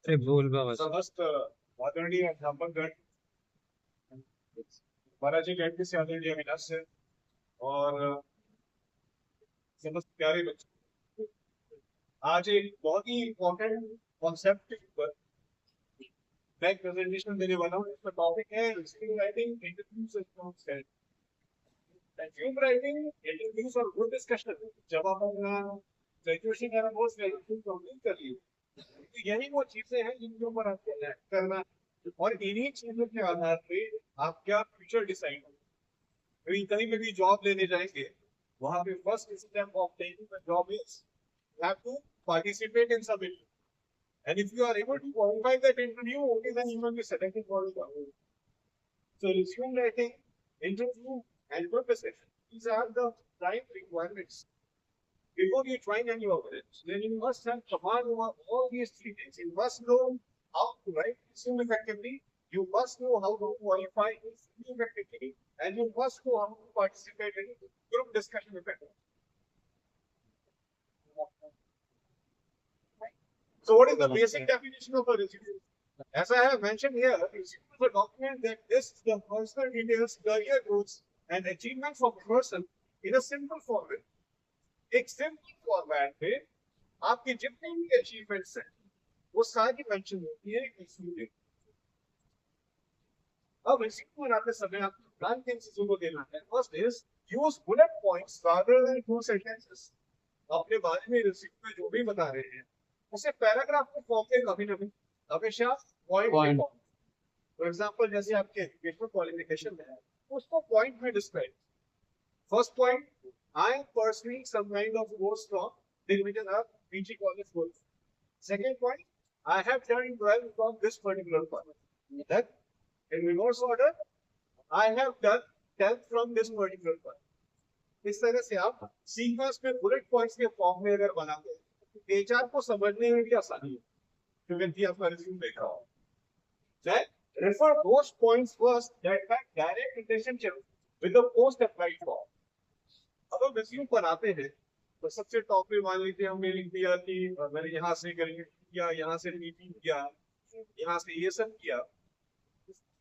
अरे बोल बा बस। समस्त आदरणीय अध्यापकगण, महाराज जी कैंपस से आदरणीय अविनाश से और समस्त प्यारे बच्चों, आज एक बहुत ही इम्पोर्टेंट कॉन्सेप्ट के ऊपर मैं एक प्रेजेंटेशन देने वाला हूँ। इसका टॉपिक है risking writing interviews and resume writing interviews और ग्रुप डिस्कशन। जब आप अपना ग्रेजुएशन या पोस्ट ग्रेजुएशन कंप्लीट कर लिए तो यही वो चीजें हैं जिनके ऊपर आपको एक्ट करना है और इन्हीं चीजों के आधार पे आप क्या फ्यूचर डिसाइड कहीं कहीं पे भी जॉब लेने जाएंगे, वहां पे first step of taking a job is you have to participate in some interview. And if you are able to qualify that interview, only then you will be selected for the job. So resume writing, interview, and group discussion. These are the prime requirements before you join any organization. Then you must have command over all these three things. You must know how to write resume effectively. You must know how to qualify resume effectively, and you must know how to participate in group discussion effectively. So, what is the basic definition of a resume? As I have mentioned here, resume is a document that lists the personal details, career goals, and achievements of a person in a simple format. एक simple format पे आपके जितने भी achievements हैं वो सारी mention होती है एक रिज्यूमे में। अब रिज्यूमे बनाते समय आपको ध्यान किन चीजों को देना है? First is use bullet points rather than full sentences. अपने बारे में रिज्यूमे में जो भी बता रहे हैं उसे पैराग्राफ के फॉर्म में कभी ना कभी हमेशा पॉइंट। फॉर एग्जांपल जैसे आपके एजुकेशनल क्वालिफिकेशन है उसको पॉइंट में describe. First point, I am pursuing some kind of course from the PG college course. Second point, I have done 12 from this particular college. Then, in reverse order, I have done 10 from this particular college. इस तरह से आप sequence में bullet points के form में अगर बनाते हैं तो एचआर को समझने में भी आसानी है क्योंकि आपका रिज्यूम देखा हो। Then, refer those points first that have direct relationship with the post applied for. अगर रिज्यूम बनाते हैं तो सबसे टॉप पे मान लीजिए हमने लिख दिया कि मैंने यहाँ से किया, यहाँ से मीटिंग किया, यहाँ से ये सब किया।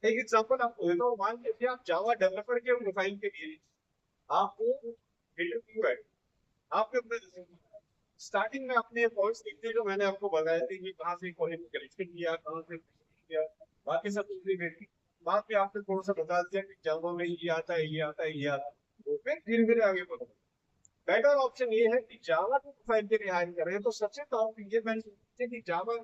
एक एग्जांपल आपको देता हूँ। मान लीजिए आप जावा डेवलपर के प्रोफाइल के लिए आपको इंटरव्यू है, आपने अपने स्टार्टिंग में अपने पॉइंट्स लिखते जो मैंने आपको बताया थे कि कहाँ से क्वालिफिकेशन किया, कहाँ से किया, बाकी सब चीजें बाद में आपने थोड़ा सा बता दिया कि जावा में ये आता है, ये आता है, ये आता है, तो फिर धीरे धीरे आगे बढ़ो। बेटर ऑप्शन ये है कि जावा को प्रोफाइल के लिए हायर करें तो सबसे टॉप ये मैंने कि जावा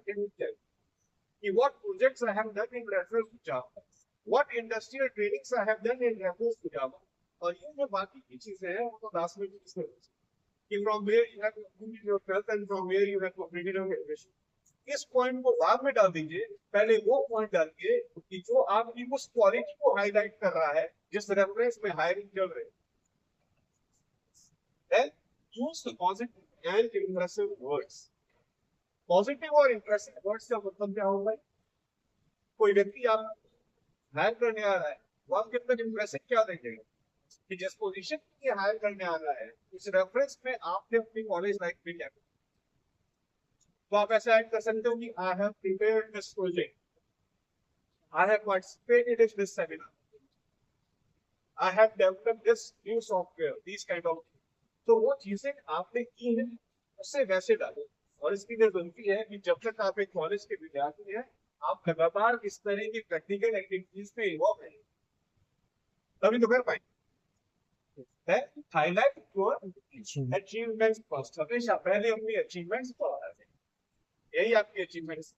कि what projects I have done in reference to Java, what industrial trainings I have done in reference to Java, और ये जो बाकी की चीजें हैं वो तो 10 मिनट की कि from where you have completed your 12th and from where you have completed your graduation। इस पॉइंट को बाद में डाल दीजिए, पहले वो पॉइंट डालिए कि जो आपकी उस क्वालिटी को हाईलाइट कर रहा है जिस रेफरेंस में हायरिंग चल रही है। Then use the positive and impressive words। Positive और इंप्रेसिव वर्ड्स का मतलब क्या होगा? कोई व्यक्ति आप हायर करने आ रहा है वो आप कितना इंप्रेसिव क्या देंगे कि जिस पोजीशन के लिए हायर करने आ रहा है उस रेफरेंस में आपने अपनी कॉलेज लाइफ में क्या किया। तो आप ऐसा ऐड कर सकते हो कि I have prepared this project, I have participated in this seminar, I have developed this new software, this kind of. तो वो चीजें आपने की हैं उससे वैसे डालो। और इसकी जरूरत है कि जब तक आप एक कॉलेज के विद्यार्थी हैं आप लगातार इस तरह की प्रैक्टिकल एक्टिविटीज पे इन्वॉल्व हैं तभी तो कर पाएंगे। Highlight your achievements first. हमेशा पहले अपनी अचीवमेंट्स को बताते हैं, यही आपकी अचीवमेंट्स।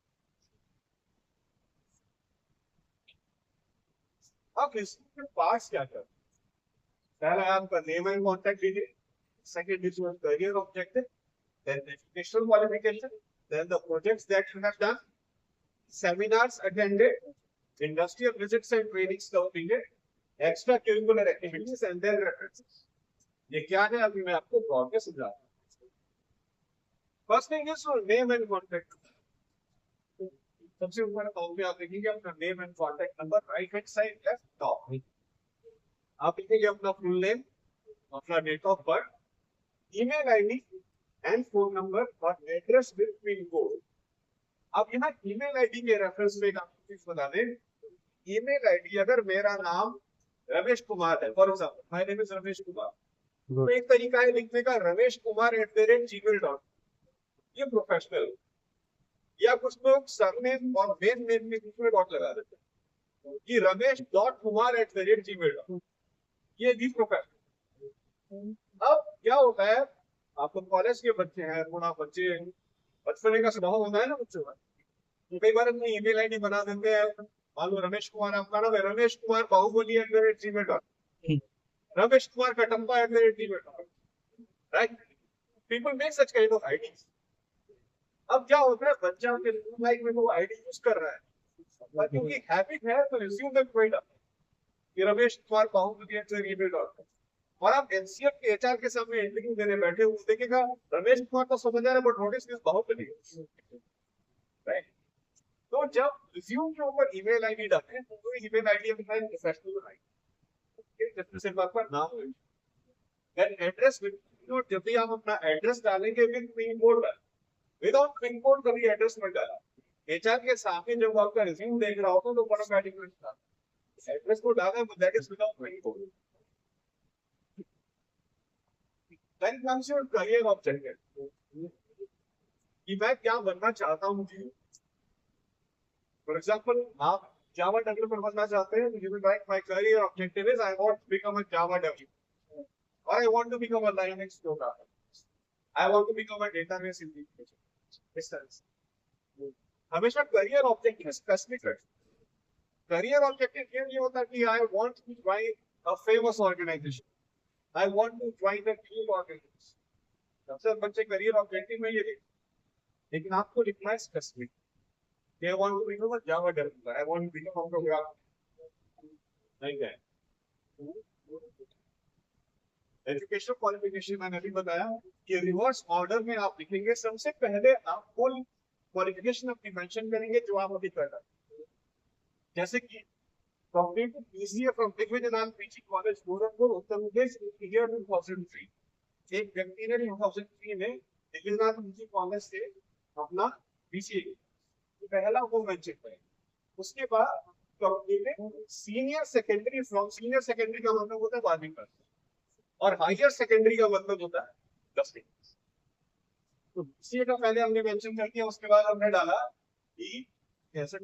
अब इसके पास क्या कर, पहला आपका name and contact detail, second is your career objective, then educational qualification, then the projects that you have done, seminars attended, industrial visits and trainings completed, extra curricular activities and then references। ये क्या है अभी मैं आपको blog में समझाता हूँ। First thing is your name and contact. सबसे ऊपर टॉप पे आप देखेंगे अपना name and contact number, right hand side left top आप लिखेंगे अपना फुल नेम, अपना date of birth, email ID and phone number or address with pin code। अब यहाँ ईमेल आईडी के रेफरेंस में एक आपको चीज बता दें, ईमेल आईडी अगर मेरा नाम रमेश कुमार है, for example my name is Ramesh Kumar, तो एक तरीका है लिखने का रमेश कुमार @gmail.com, ये प्रोफेशनल। या कुछ लोग सरनेम और मेन नेम में बीच में डॉट लगा देते हैं कि रमेश.kumar@gmail.com, ये भी प्रोफेशनल। अब क्या होता है, आपको कॉलेज के बच्चे हैं, थोड़ा बच्चे बचपने का स्वभाव होता है ना बच्चों का, तो कई बार अपनी ईमेल आईडी बना देते हैं, मान लो रमेश कुमार आपका नाम है, Ramesh Kumar Bahubali @gmail.com, Ramesh Kumar Katamba @gmail.com, right? People make such kind of IDs. अब क्या होता है, बच्चा के लाइफ में वो आईडी यूज कर रहा है, क्योंकि हैबिट है, तो रिज्यूम में कोई कि रमेश कुमार बाहुबली @gmail.com, और आप एनसीएफ के एचआर के सामने इंटरव्यू देने बैठे हो, देखेगा रमेश कुमार तो समझ आ रहा है, but notice this Baahubali, right? तो जब रिज्यूम के ऊपर ईमेल आईडी डालते हैं, तो ईमेल आईडी अपना प्रोफेशनल आईडी, जब सिर्फ आपका नाम है, देन एड्रेस विद, जब भी आप अपना एड्रेस डालेंगे with pin code, without pin code कभी एड्रेस मत डाला। एचआर के सामने जब आपका रिज्यूम देख रहा होगा तो ऑटोमेटिकली एड्रेस को डाला, that is without pin code. Then comes your career objective, कि मैं क्या बनना चाहता हूँ जी। फॉर एग्जांपल आप जावा डेवलपर बनना चाहते हैं, you will write my career objective is I want to become a Java developer, और I want to become a Linux programmer, I want to become a database engineer. इस तरह से हमेशा career objective specific रखें। Career objective ये नहीं होता कि I want to join a famous organisation, I want to join a team organisation. अक्सर बच्चे करियर ऑब्जेक्टिव में ये लिखते, लेकिन आपको लिखना है specific, I want to become a Java developer, I want to become a programmer, नहीं है। एजुकेशन क्वालिफिकेशन मैंने अभी बताया कि रिवर्स ऑर्डर में आप लिखेंगे, सबसे पहले आप फुल क्वालिफिकेशन अपनी मेंशन करेंगे जो आप अभी कर रहे हैं, जैसे कि complete BCA from Digvijaynath PG college Gorakhpur Uttar Pradesh year 2003। एक व्यक्ति ने 2003 में दिग्विजयनाथ पीजी कॉलेज से अपना बीसीए पहला वो मेंशन करें। उसके बाद complete senior secondary from, senior secondary का मतलब होता है 12वीं क्लास, और हायर सेकेंडरी का मतलब होता है 10वीं। तो बीसीए का पहले हमने मेंशन कर दिया, उसके बाद हमने डाला कि कैसे,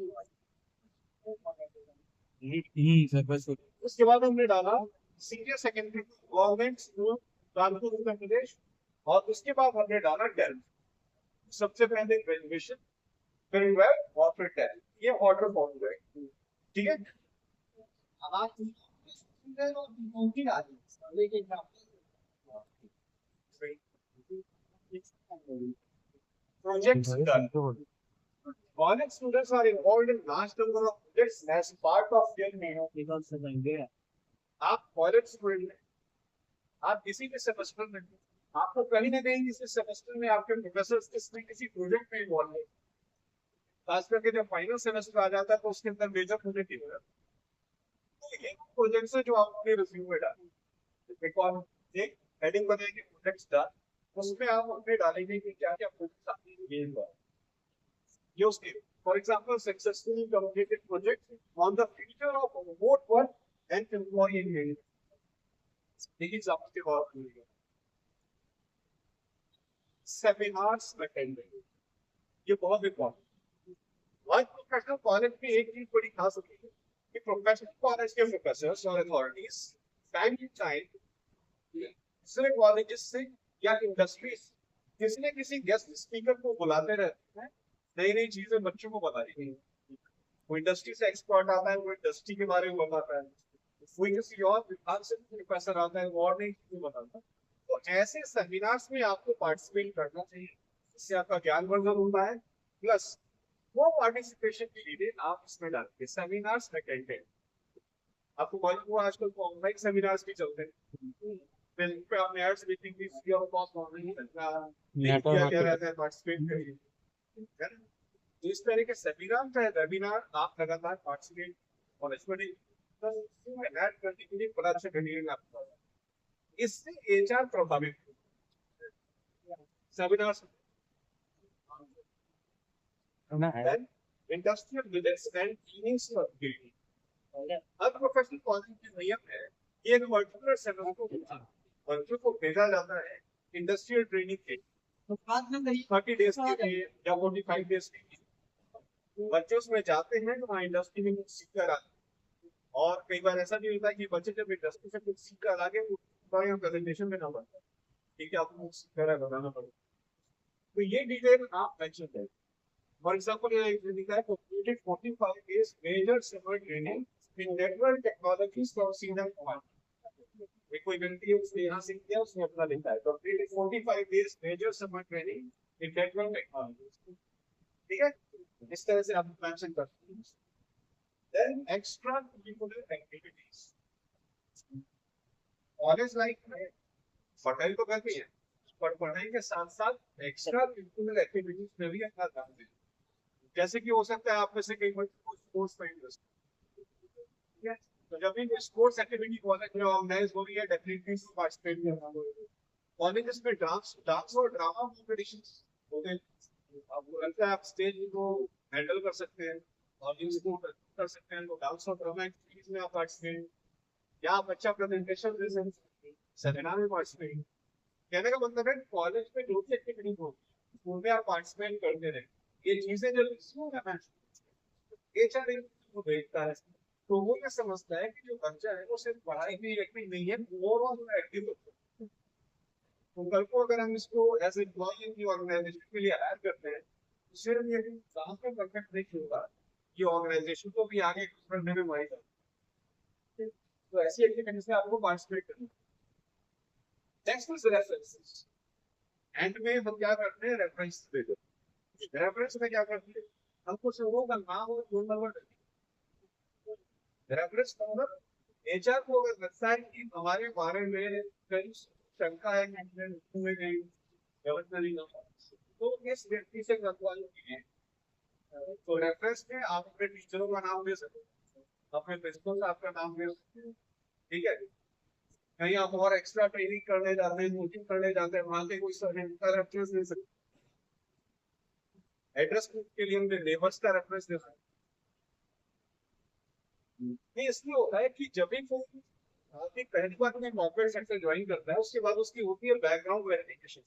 उसके बाद हमने डाला senior secondary government school Kanpur Uttar Pradesh, और उसके बाद हमने डाला 10th। सबसे पहले ग्रेजुएशन, फिर 12 और फिर 10, ये ऑर्डर फॉलो है, ठीक है? Projects done. College students are involved in large number of projects as part of their main. आप कॉलेज स्टूडेंट हैं, आप किसी भी सेमेस्टर में, आपको कहीं ना कहीं किसी सेमेस्टर में आपके प्रोफेसर किसी किसी प्रोजेक्ट में इन्वॉल्व है, खास करके जब फाइनल सेमेस्टर आ जाता है तो उसके अंदर मेजर प्रोजेक्ट ही होगा। तो ये प्रोजेक्ट्स है जो आप अपने रिज्यूम में डालें, एक हेडिंग बनाएंगे प्रोजेक्ट्स डाल, उसमें आप अपने डालेंगे कि क्या क्या प्रोजेक्ट्स आपने किए हैं। Use it. For example, successfully completed project on the future of remote work and employee engagement. एक एग्जांपल के तौर पर सेमिनार्स अटेंडेड, ये बहुत इंपॉर्टेंट। आज प्रोफेशनल कॉलेज में एक चीज बड़ी खास होती है कि प्रोफेशनल कॉलेज के प्रोफेसर्स और अथॉरिटीज टाइम टू टाइम दूसरे कॉलेजेस से या इंडस्ट्रीज किसी न किसी गेस्ट स्पीकर को बुलाते रहते हैं, नई नई चीजें बच्चों को बताई। कोई इंडस्ट्री से एक्सपर्ट आता है, वो इंडस्ट्री के बारे में बताता है, कोई किसी और विभाग से प्रोफेसर आता है, वो और नई चीजें बताता है। तो ऐसे सेमिनार्स में आपको पार्टिसिपेट करना चाहिए, इससे आपका ज्ञान वर्धन होता है, प्लस वो पार्टिसिपेशन की डिटेल आप इसमें डालते हैं सेमिनार्स अटेंडेड। आपको मालूम हुआ आजकल तो ऑनलाइन सेमिनार्स भी चलते हैं, फेसबुक पे आपने एड्स देखेंगे, फ्री ऑफ कॉस्ट ऑनलाइन क्या रहता है, पार्टिसिपेट करिए। तो इस तरह के सेमिनार चाहे वेबिनार आप लगातार पार्टिसिपेट और इसमें ऐड करने के लिए बड़ा अच्छा कंटेंट आपको, इससे एचआर प्रभावित seminar. Then industrial visits and cleaning certificate. Her professional college के नियम है कि एक पर्टिकुलर सेमेस्टर बच्चों को भेजा जाता है इंडस्ट्रियल ट्रेनिंग के 30 डेज के लिए या 45 डेज के लिए बच्चे उसमें जाते हैं तो वहाँ इंडस्ट्री में कुछ सीख कर आते हैं और कई बार ऐसा भी होता है कि बच्चे जब इंडस्ट्री से कुछ सीख कर आगे प्रेजेंटेशन में ना पड़ता है ठीक है आपको कुछ सीख कर बताना पड़ेगा तो ये डिटेल आप मेंशन करें फॉर एग्जांपल ये लिखा है completed 45 days major summer training in network technologies from Sinan Kumar कोई व्यक्ति है उसने यहाँ सीख किया उसने अपना लिखा है completed 45 days major summer training in network technologies ठीक है इस तरह से आप मेंशन करते हैं then extra curricular activities college life में पढ़ाई तो करनी है पर पढ़ाई के साथ साथ एक्स्ट्रा करिकुलर एक्टिविटीज में भी अपना ध्यान दें जैसे कि हो सकता है आप में से कई बच्चों को स्पोर्ट्स में इंटरेस्ट है तो जब भी स्पोर्ट्स एक्टिविटी कॉलेज में ऑर्गेनाइज हो रही है डेफिनेटली पार्टिसिपेट करना कॉलेजेस में डांस और ड्रामा कॉम्पिटिशंस होते हैं आपको लगता है आप स्टेज को हैंडल कर सकते हैं ऑडियंस को कर सकते हैं तो डांस और ड्रामा एक्टिविटीज में आप पार्टिसिपेट या आप अच्छा प्रेजेंटेशन दे सकते हैं सेमिनार में पार्टिसिपेट कहने का मतलब है कॉलेज में जो भी एक्टिविटी होगी उनमें आप पार्टिसिपेट करते रहे ये चीजें जो एचआर को देखता है तो वो ये समझता है कि जो बच्चा है वो सिर्फ पढ़ाई में एक्टिव नहीं है ओवरऑल एक्टिव होता है तो कल को अगर हम इसको एज एम्प्लॉय की ऑर्गेनाइजेशन के लिए हायर करते हैं तो सिर्फ ये काम पे परफेक्ट नहीं होगा ये ऑर्गेनाइजेशन को भी आगे कुछ करने में मदद करता है तो ऐसी एक्टिविटीज में आपको पार्टिसिपेट करना नेक्स्ट इज रेफरेंसेस एंड में हम क्या करते हैं रेफरेंस देते हैं रेफरेंस में क्या करते हैं हम कुछ लोगों का नाम और phone number reference number HR को अगर लगता है कि हमारे बारे में कई शंका है कि में कहीं गलत नहीं ना तो इस व्यक्ति से गलतवाई है तो रेफरेंस में आप अपने टीचरों का नाम दे सकते हैं अपने प्रिंसिपल साहब का नाम दे सकते हैं ठीक है कहीं आप और एक्स्ट्रा ट्रेनिंग करने जाते हैं कोचिंग करने जाते हैं वहां के कोई रेफरेंस दे सकते एड्रेस के लिए हमने नेबर्स का रेफरेंस दे सकते ये इसलिए होता है कि जब भी कोई आपकी पहली बार में कॉर्पोरेट सेक्टर ज्वाइन करता है उसके बाद उसकी होती है बैकग्राउंड वेरिफिकेशन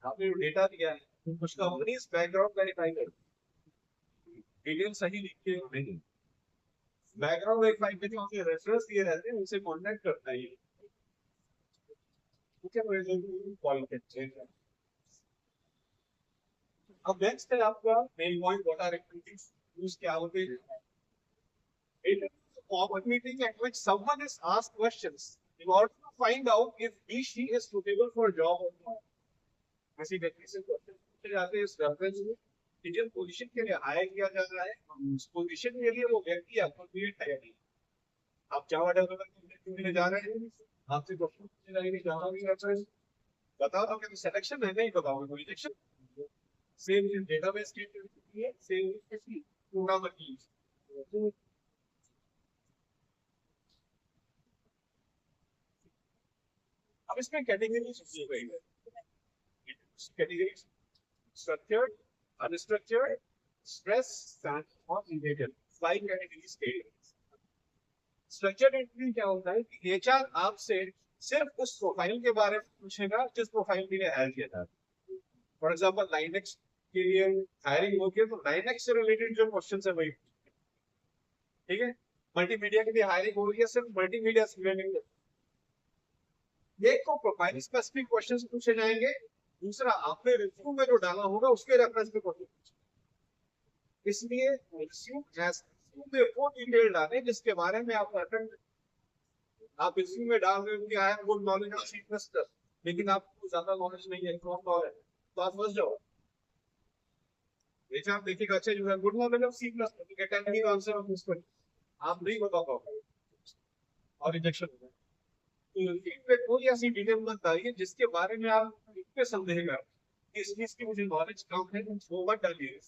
आपने जो डेटा दिया है कुछ कंपनीज बैकग्राउंड वेरीफाई करती है डिटेल सही लिख के नहीं बैकग्राउंड वेरीफाई के लिए उनके रेफरेंस दिए रहते हैं उनसे कांटेक्ट करता है अब नेक्स्ट है आपका main point what are activities use क्या होते हैं it is a common meeting at which someone is asked questions in order to find out if he she is suitable for a job or not ऐसी व्यक्ति से question पूछे जाते हैं इस रेफरेंस में कि जिस पोजीशन के लिए हायर किया जा रहा है उस पोजीशन के लिए वो व्यक्ति एप्रोप्रिएट है नहीं आप जावा डेवलपर के लिए जा रहे हैं आपसे क्वेश्चन पूछे जाएंगे जावा की रेफरेंस बताओ तो क्या सिलेक्शन है नहीं बताओगे रिजेक्शन सेम इन डेटाबेस के लिए सेम प्रोग्रामर की अब इसमें कैटेगरीज दी गई है कैटेगरीज स्ट्रक्चर्ड अनस्ट्रक्चर्ड स्ट्रेस और रिलेटेड 5 कैटेगरीज के स्ट्रक्चर्ड इंटरव्यू क्या होता है कि एचआर आपसे सिर्फ उस प्रोफाइल के बारे में पूछेगा जिस प्रोफाइल के लिए हायर किया था फॉर एग्जांपल लाइनेक्स के लिए हायरिंग होगी तो लाइनेक्स से रिलेटेड जो क्वेश्चंस है वही ठीक है मल्टीमीडिया के लिए हायरिंग हो रही है सिर्फ मल्टीमीडिया से रिलेटेड एक को प्रोफाइल स्पेसिफिक क्वेश्चंस पूछे जाएंगे दूसरा आपने रिज्यूम में जो डाला होगा उसके रेफरेंस में क्वेश्चन इसलिए रिज्यूम में वो डिटेल डालें जिसके बारे में आप आप रिज्यूम में डाल रहे हो कि I have good knowledge of C plus plus लेकिन आपको ज्यादा नॉलेज नहीं है कौन नॉलेज तो आप फंस जाओ एचआर देखिएगा अच्छा you have good knowledge of C plus plus get any answer of this question आप नहीं बता पाओगे और रिजेक्शन होगा तो कोई ऐसी डिटेल मत डालिए जिसके बारे में आप इतने संदेह कर इस चीज की मुझे नॉलेज कम है वो मत डालिए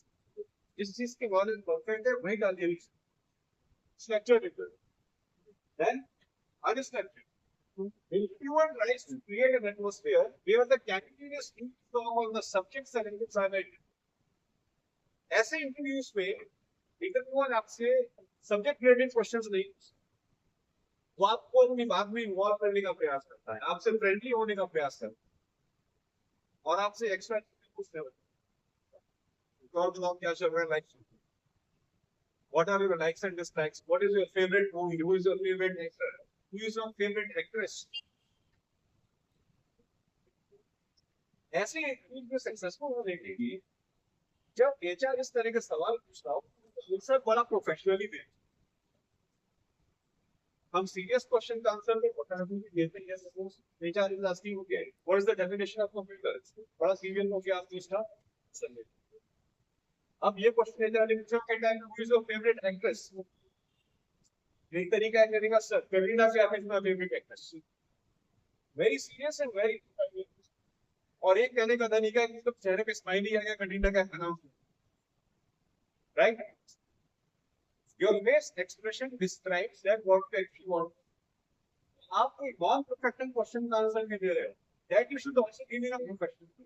जिस चीज की नॉलेज परफेक्ट है वही डालिए structure then unstructured everyone tries to create an atmosphere where the candidate is informed on the subjects and highlighted ऐसे इंटरव्यूज में इंटरव्यूअर आपसे सब्जेक्ट रिलेटेड क्वेश्चंस नहीं, वो आपको अपनी बात में इन्वॉल्व करने का प्रयास करता है, आपसे फ्रेंडली होने का प्रयास करता है और आपसे एक्स्ट्रा पूछने लगता है। और बताओ क्या चल रहा है लाइफ में, what are your likes and dislikes, what is your favorite movie, who is your favorite actor, who is your favorite actress। ऐसे इंटरव्यू में सक्सेसफुल होने के लिए जब एचआर इस तरह के सवाल पूछता हो तो आंसर बड़ा प्रोफेशनली दे। हम सीरियस क्वेश्चन का आंसर में प्रोफेशनली देते हैं। Suppose HR is asking okay what is the definition of computer, बड़ा सीरियस हो गया आप इसका आंसर दे। अब ये क्वेश्चन एचआर ने पूछा कि time who is your favourite actress, एक तरीका है कहने का sir Kareena Kaif is my favourite actress, very serious and very. और एक कहने का तरीका है कि तो चेहरे पे स्माइली आ गया करीना कैफ का नाम, right. Your face expression describes that what you want. आप कोई नॉन प्रोफेशनल क्वेश्चन का आंसर नहीं दे रहे हो, that you should also give in a professional,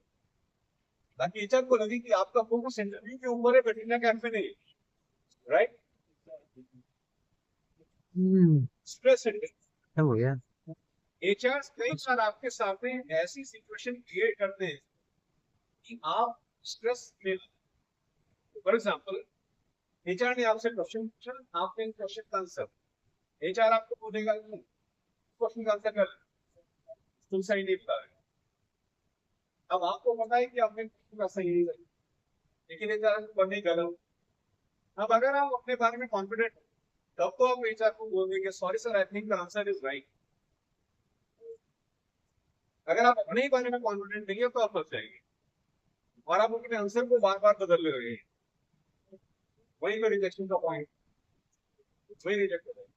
ताकि एचआर को लगे कि आपका फोकस इंटरव्यू के ऊपर है, करीना कैफ पे नहीं, राइट। स्ट्रेस हो गया। एचआर कई बार आपके सामने ऐसी सिचुएशन क्रिएट करते हैं कि आप स्ट्रेस में, फॉर एग्जांपल एचआर ने आपसे क्वेश्चन पूछा, आपने क्वेश्चन का आंसर, एचआर आपको बोलेगा क्वेश्चन का आंसर कर तुम सही नहीं बता रहे। अब आपको पता है कि आपने क्वेश्चन सही नहीं किया, लेकिन एचआर को नहीं गलत। अब अगर आप अपने बारे में कॉन्फिडेंट तब तो आप एचआर को बोल देंगे sorry sir I think the answer is right. अगर आप अपने ही बारे में कॉन्फिडेंट नहीं है तो आप फंस जाएंगे और आप अपने आंसर को बार बार बदल रहे हैं, वही पे रिजेक्शन का पॉइंट, वही रिजेक्ट हो जाएगा।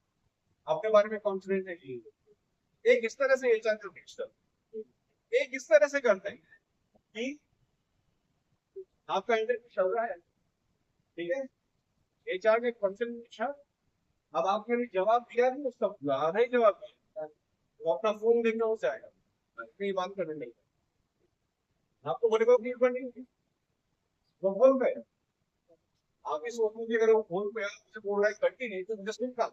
अपने बारे में कॉन्फिडेंट नहीं है। एक इस तरह से एचआर का मिक्सचर, एक इस तरह से करते हैं कि आपका इंटरव्यू चल रहा है, ठीक है, एचआर ने क्वेश्चन पूछा, अब आपने जवाब दिया नहीं, उसका आधा ही जवाब दिया, वो अपना फोन देखना हो जाएगा, कहीं बात करने नहीं, आपको बोलेगा कि नहीं वो बोल गए, आप इस सोचो कि अगर वो फोन पे आपसे बोल रहा है कंटिन्यू तो मुझे सुन का,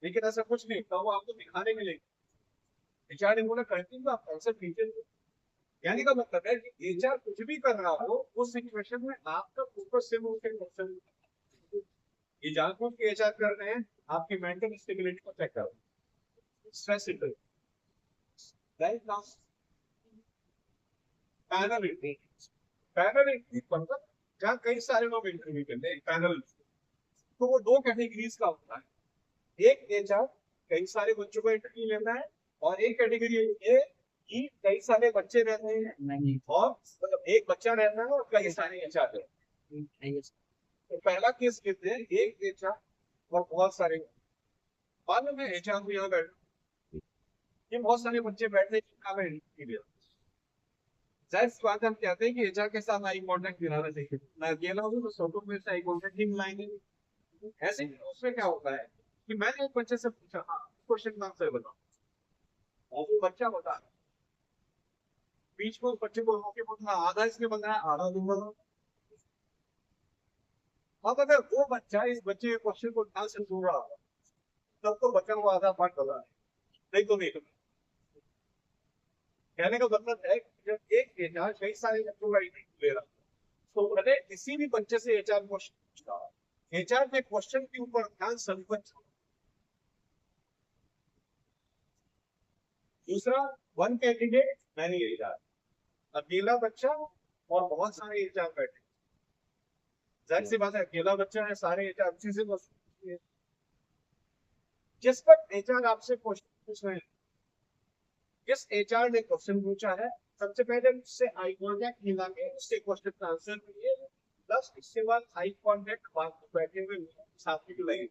लेकिन ऐसा कुछ नहीं था, वो आपको दिखाने के लिए एचआर ने बोला कंटिन्यू आप आंसर कीजिए। यानी का मतलब है कि एचआर कुछ भी कर रहा हो उस सिचुएशन में आपका ऊपर से उनके क्वेश्चन, ये जानबूझ के एचआर कर रहे हैं आपकी मेंटल स्टेबिलिटी को चेक कर, stress interview, right. Now panel interview, panel interview मतलब जहाँ कई सारे लोग इंटरव्यू करते हैं पैनल, तो वो दो कैटेगरीज का होता है। एक एचआर कई सारे बच्चों का इंटरव्यू लेता है और एक कैटेगरी ये कि कई सारे बच्चे रहते हैं और मतलब एक बच्चा रहता है और कई सारे एचआर रहते हैं। तो पहला केस लेते हैं, एक एचआर और बहुत सारे, बाद में एचआर को यहाँ बैठे, ये बहुत सारे बच्चे बैठे हैं, जाहिर सी बात है हम कहते हैं कि एचआर के साथ आई कांटेक्ट दिलाना चाहिए, मैं अकेला हूँ तो सबको मेरे से आई कांटेक्ट नहीं मिलाएंगे। ऐसे ही उसमें क्या होता है कि मैंने एक बच्चे से पूछा हाँ क्वेश्चन का आंसर बताओ, और वो बच्चा बता, बीच में उस बच्चे को रोके बोलना आधा इसने बताया आधा दूंगा। अब अगर वो बच्चा इस बच्चे के क्वेश्चन को ध्यान से सुन रहा हो तब तो बच्चा को आधा पाठ बता है, नहीं तो नहीं। कहने का मतलब है जब एक एचआर कई सारे बच्चों का इंटरव्यू ले रहा तो पहले किसी भी बच्चे से एचआर क्वेश्चन पूछता, एचआर के क्वेश्चन के ऊपर ध्यान संकोच। दूसरा वन कैंडिडेट मैंने एचआर, अकेला बच्चा और बहुत सारे एचआर बैठे, जाहिर सी बात है अकेला बच्चा है, सारे एचआर अच्छे से बस जिस पर एचआर आपसे क्वेश्चन पूछ रहे हैं, जिस एचआर ने क्वेश्चन पूछा है सबसे पहले उससे आई कांटेक्ट मिला के उससे क्वेश्चन का आंसर करिए, प्लस इसके बाद आई कांटेक्ट बात को बैठे हुए साथी को लगे।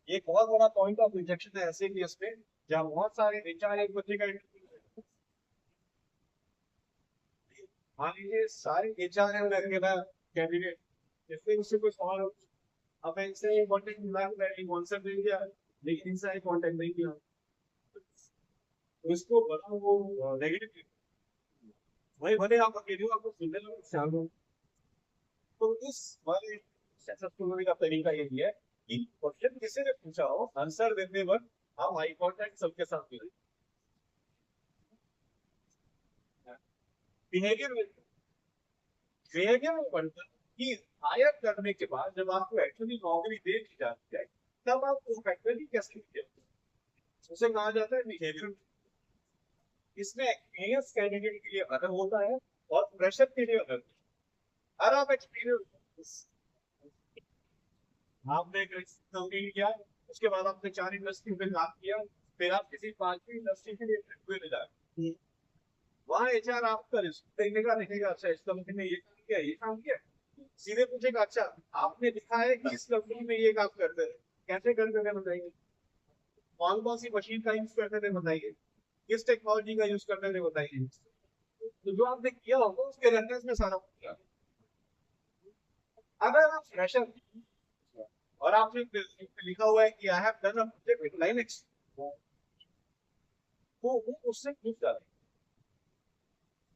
ये बहुत बड़ा पॉइंट ऑफ रिजेक्शन है ऐसे केस में जहां बहुत सारे एचआर एक बच्चे का इंटरव्यू, मान लीजिए सारे एचआर है और अकेला कैंडिडेट, इसलिए उससे कोई सवाल, अब इनसे कांटेक्ट मिला के आंसर दे दिया लेकिन इनसे कांटेक्ट नहीं किया तो इसको बड़ा वो नेगेटिव, वही भले आप अकेले आपको सुनने लगे शाम तो इस वाले सक्सेसफुल का तरीका ये है कि क्वेश्चन किसी ने पूछा हो, आंसर देने वक्त हम आई कांटेक्ट सबके साथ मिले। बिहेवियर बिहेवियर में बढ़ता कि हायर करने के बाद जब आपको एक्चुअली नौकरी दे दी जाती है तब आप वो फैक्टरी कैसे लिखते हैं, उसे कहा जाता है बिहेवियर। इसमें एक्सपीरियंस कैंडिडेट के लिए अलग होता है और प्रेशर के लिए अलग। और आप एक्सपीरियंस, आपने कंप्लीट किया, उसके बाद आपने 4 इंडस्ट्री में काम किया, फिर आप किसी 5वीं इंडस्ट्री के लिए इंटरव्यू में जाए, वहाँ एचआर आपका रिस्क देखेगा, देखेगा अच्छा इस कंपनी ने ये काम किया, ये काम किया, सीधे पूछेगा अच्छा आपने दिखा है कि इस कंपनी में ये काम करते हैं, कैसे करते थे बताइए, कौन कौन सी मशीन का यूज करते थे बताइए, किस टेक्नोलॉजी का यूज करते थे बताइए। तो जो आपने किया होगा उसके रेफरेंस में सारा होगा। अगर आप फ्रेशर और आपने लिखा हुआ है कि I have done a project with Linux, तो वो उससे पूछ जाते हैं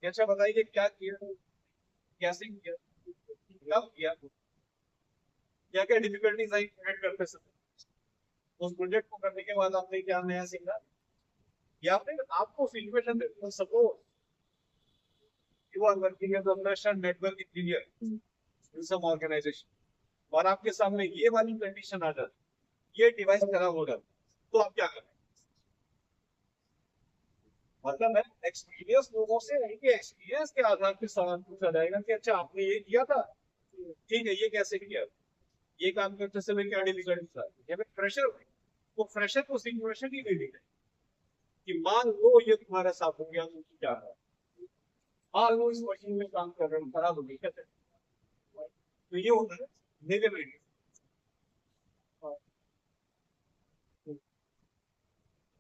कि अच्छा बताइए क्या किया, कैसे किया, कब किया, क्या क्या डिफिकल्टीज आई क्रिएट करते समय, उस प्रोजेक्ट को करने के बाद आपने क्या नया सीखा, या फिर आपको सिचुएशन देते suppose you are working as a national network engineer in some organisation और आपके सामने ये वाली कंडीशन आ जाती, ये डिवाइस खराब हो जाता, तो आप क्या करें। मतलब है एक्सपीरियंस लोगों से नहीं कि एक्सपीरियंस के आधार पर सवाल पूछा जाएगा कि अच्छा आपने ये किया था, ठीक है ये कैसे किया, ये काम करते समय क्या डिफिकल्टी था, या फिर फ्रेशर, तो फ्रेशर को सिचुएशन ही दे दी गई कि मान लो ये तुम्हारा साथ हो गया तो क्या है, मान लो इस मशीन में काम कर रहे हो खराब हो गई कैसे, तो ये होता है नेगेटिव।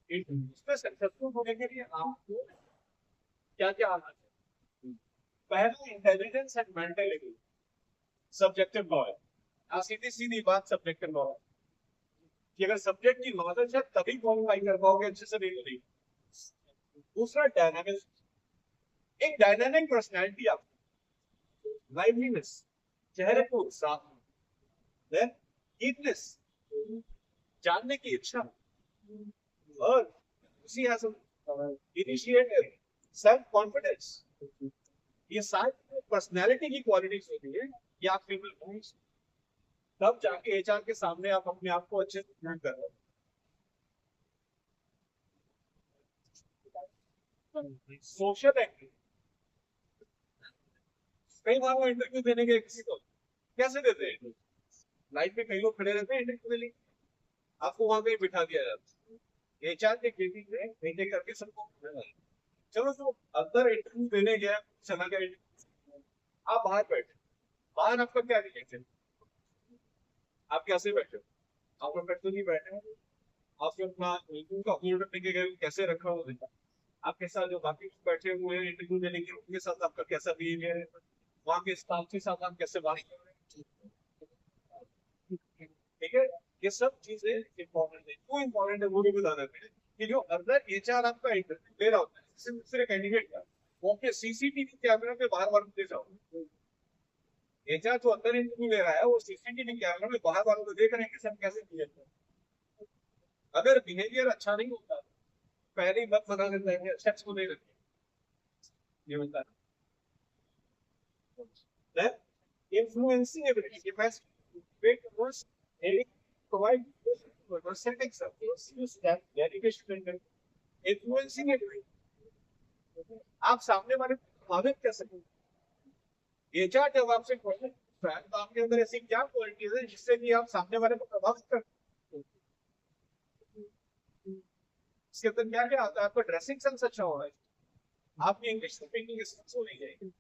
इसमें सक्सेसफुल होने के लिए आपको क्या क्या आना चाहिए। पहला intelligence and mentality, subjective knowledge, सीधी सीधी बात सब्जेक्टिव नॉलेज कि अगर सब्जेक्ट की नॉलेज है तभी क्वालिफाई कर पाओगे, अच्छे से नहीं करेंगे। दूसरा डायनामिक्स, एक डायनामिक पर्सनैलिटी आपको, लाइवलीनेस, चेहरे को उत्साह, देन ईगनेस, जानने की इच्छा, और उसी इनिशिएटिव, सेल्फ कॉन्फिडेंस, ये सारी पर्सनैलिटी की क्वालिटीज होती है ये आप फीमेल, तब जाके एचआर के सामने आप अपने आप को अच्छे से प्रेजेंट कर रहे हो। सोशल एक्टिव, कई बार वो इंटरव्यू देने के किसी को कैसे देते हैं, लाइफ में कई लोग खड़े रहते हैं इंटरव्यू के लिए, आपको वहां पे बिठा दिया जाता है, एचआर के केबिन में मीटिंग करके सबको, चलो जो अंदर इंटरव्यू देने गया चला गया, आप बाहर बैठे, बाहर आपका क्या रिएक्शन, आप कैसे बैठे, आप प्रोफेशनल नहीं बैठे, आपने अपना इंटरव्यू का होल्ड करने के गए कैसे रखा हो, आपके साथ जो बाकी बैठे हुए हैं इंटरव्यू देने के उनके साथ आपका कैसा बिहेवियर है, वहाँ के स्टाफ के साथ आप कैसे बात कर रहे हैं, ठीक है। ये सब चीजें इंपॉर्टेंट है, क्यों इंपॉर्टेंट है वो भी बताना है कि जो अंदर एचआर आपका इंटरव्यू ले रहा होता है सिर्फ दूसरे कैंडिडेट का, वो अपने सीसीटीवी कैमरा पे बार बार दे जाओ, एचआर जो अंदर इंटरव्यू ले रहा है वो सीसीटीवी कैमरा में बाहर वालों को देख रहे हैं कि सब कैसे किए, अगर बिहेवियर अच्छा नहीं होता पहले ही मत बना देता है शख्स को नहीं रखते, ये होता है influencing ability, capacity, great words, provide setting support, use that dedication and influencing ability, आप सामने वाले को प्रभावित कर सकते हैं। एचआर जब आपसे क्वेश्चन पूछ रहा है तो आपके अंदर ऐसी क्या क्वालिटीज है जिससे कि आप सामने वाले को प्रभावित कर, इसके अंदर क्या क्या आता है, आपका ड्रेसिंग सेंस अच्छा होना है, आपकी इंग्लिश स्पीकिंग स्किल्स होनी चाहिए,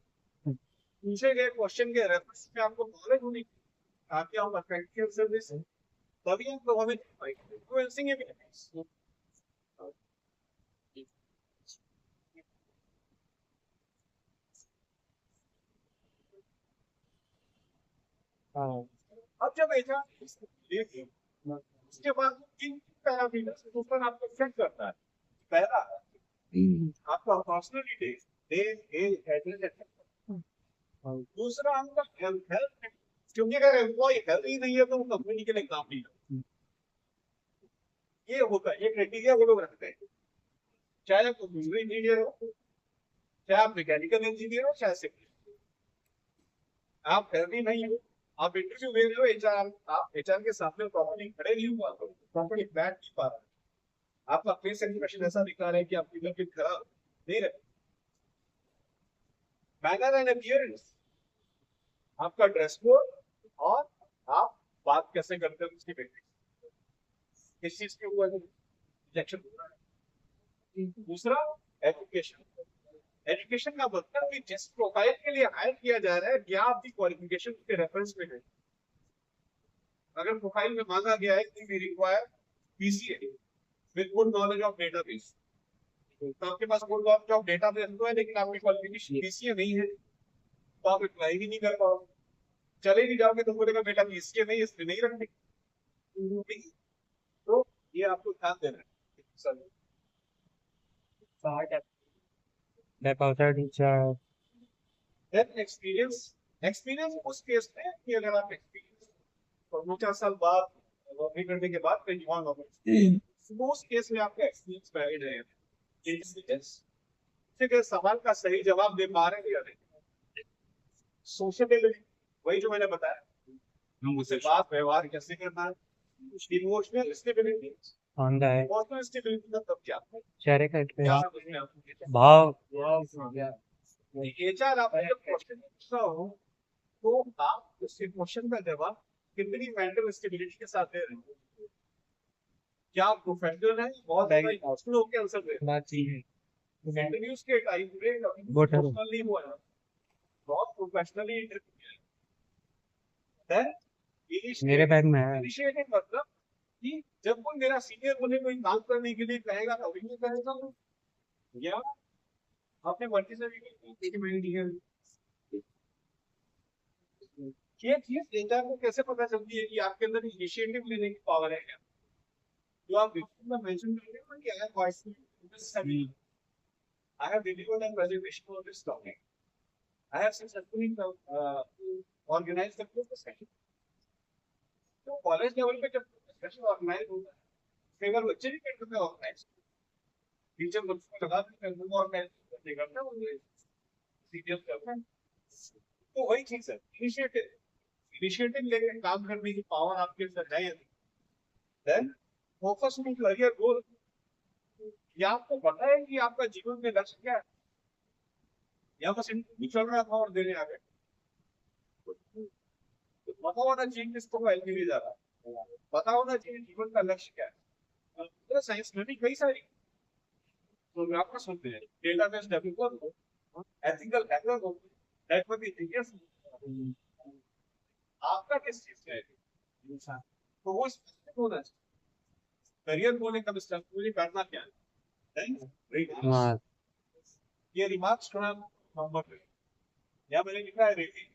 पूछे गए क्वेश्चन के रेफरेंस में आपको नॉलेज होनी चाहिए ताकि आप इफेक्टिव सर्विस तभी आप प्रभावित हो पाएंगे। इन्फ्लुएंसिंग एबिलिटीज, अब जब एचआर देखिए उसके बाद किन पैरामीटर्स के ऊपर आपको चेक करता है, पहला आपका पर्सनैलिटी, एज, एड्रेस, दूसरा आपका हेल्थ, क्योंकि अगर एम्प्लॉय हेल्दी नहीं है तो वो कंपनी के लिए काम नहीं करता। ये होता है, ये क्राइटेरिया वो लोग रखते हैं, चाहे आप कंप्यूटर इंजीनियर हो, चाहे आप मैकेनिकल इंजीनियर हो, चाहे सिविल। आप हेल्दी नहीं हो, आप इंटरव्यू दे रहे हो, एचआर आप एचआर के सामने प्रॉपर्ली खड़े नहीं हुआ तो प्रॉपर्ली बैठ नहीं पा रहा, आपका फेस एक्सप्रेशन ऐसा दिखा रहा है कि आपकी तबीयत खराब नहीं रहे। मैनर एंड अपीयरेंस, आपका ड्रेस कोड, और आप बात कैसे करते हो उसकी बेसिस, किस चीज के ऊपर रिजेक्शन हो रहा है। दूसरा, एजुकेशन। एजुकेशन का मतलब कि जिस प्रोफाइल के लिए हायर किया जा रहा है क्या आपकी क्वालिफिकेशन के रेफरेंस में है। अगर प्रोफाइल में मांगा गया है कि we require PCA with good knowledge of database, तो आपके पास गुड नॉलेज ऑफ डेटाबेस तो है लेकिन आपकी क्वालिफिकेशन पीसीए नहीं है, तो आप अप्लाई ही नहीं कर पाओगे। चले भी जाओगे तो बोलेगा बेटा पीसीए नहीं, इसमें नहीं रखने। तो ये आपको ध्यान देना है sir. Step outside each then experience. Experience उस केस में कि अगर आप एक्सपीरियंस और 2-4 साल बाद नौकरी करने के बाद कहीं और नौकरी, तो उस केस में आपका एक्सपीरियंस वैलिड है। ठीक है, सवाल का सही जवाब दे पा रहे हैं या नहीं। सोशलिटी, वही जो मैंने बताया, हम उससे बात व्यवहार कैसे करना है। Emotional stability, on the emotional stability का तब क्या chair पे क्या समझते हैं आप? भाव एचआर आपसे जब क्वेश्चन पूछता हो तो आप उस क्वेश्चन का जवाब कितनी मेंटल स्टेबिलिटी के साथ दे रहे हैं। क्या आप प्रोफेशनल हैं, बहुत इमोशनल होकर आंसर दे रहे बात है हैं। इंटरव्यूज के टाइम पे बहुत है। इमोशनल नहीं हुआ है, बहुत प्रोफेशनली इंटरव्यू है। मेरे बैग में है। इनिशिएटिव मतलब कि जब कोई मेरा सीनियर मुझे कोई काम करने के लिए कहेगा तो भी कहेगा, या आपने मर्जी से भी ये चीज डेटा को कैसे पता चलती है कि आपके अंदर इनिशिएटिव लेने की पावर है क्या। जो आप में मेंशन कर रहे हो कि I am I have delivered a presentation on this topic. I have successfully organized the group discussion. तो कॉलेज लेवल पे जब डिस्कशन ऑर्गेनाइज होता है, कई बार बच्चे भी करते हैं ऑर्गेनाइज, टीचर बच्चों को लगा देते हैं वो ऑर्गेनाइज करते हैं, वो सीरियस करते हैं। तो वही चीज है, इनिशिएटिव। इनिशिएटिव लेकर काम करने की पावर आपके अंदर है, then focus on career goal. या आपको पता है कि आपका जीवन में लक्ष्य क्या है, या बस इंटरव्यू चल रहा था और देने आ गए। पता होना चाहिए किसको फाइल के लिए जा रहा है, पता होना चाहिए जीवन का लक्ष्य क्या है। तो साइंस में भी कई सारी प्रोग्राम पर सुनते हैं, डेटाबेस डेवलपर हो, एथिकल हैकर हो, नेटवर्क इंजीनियर हो, आपका किस चीज का है तो वो स्पेसिफिक होना चाहिए। करियर बोलने का स्टेप मुझे करना क्या है। हाँ ये रिमार्क्स थोड़ा नंबर पे, या मैंने लिखा है रेटिंग।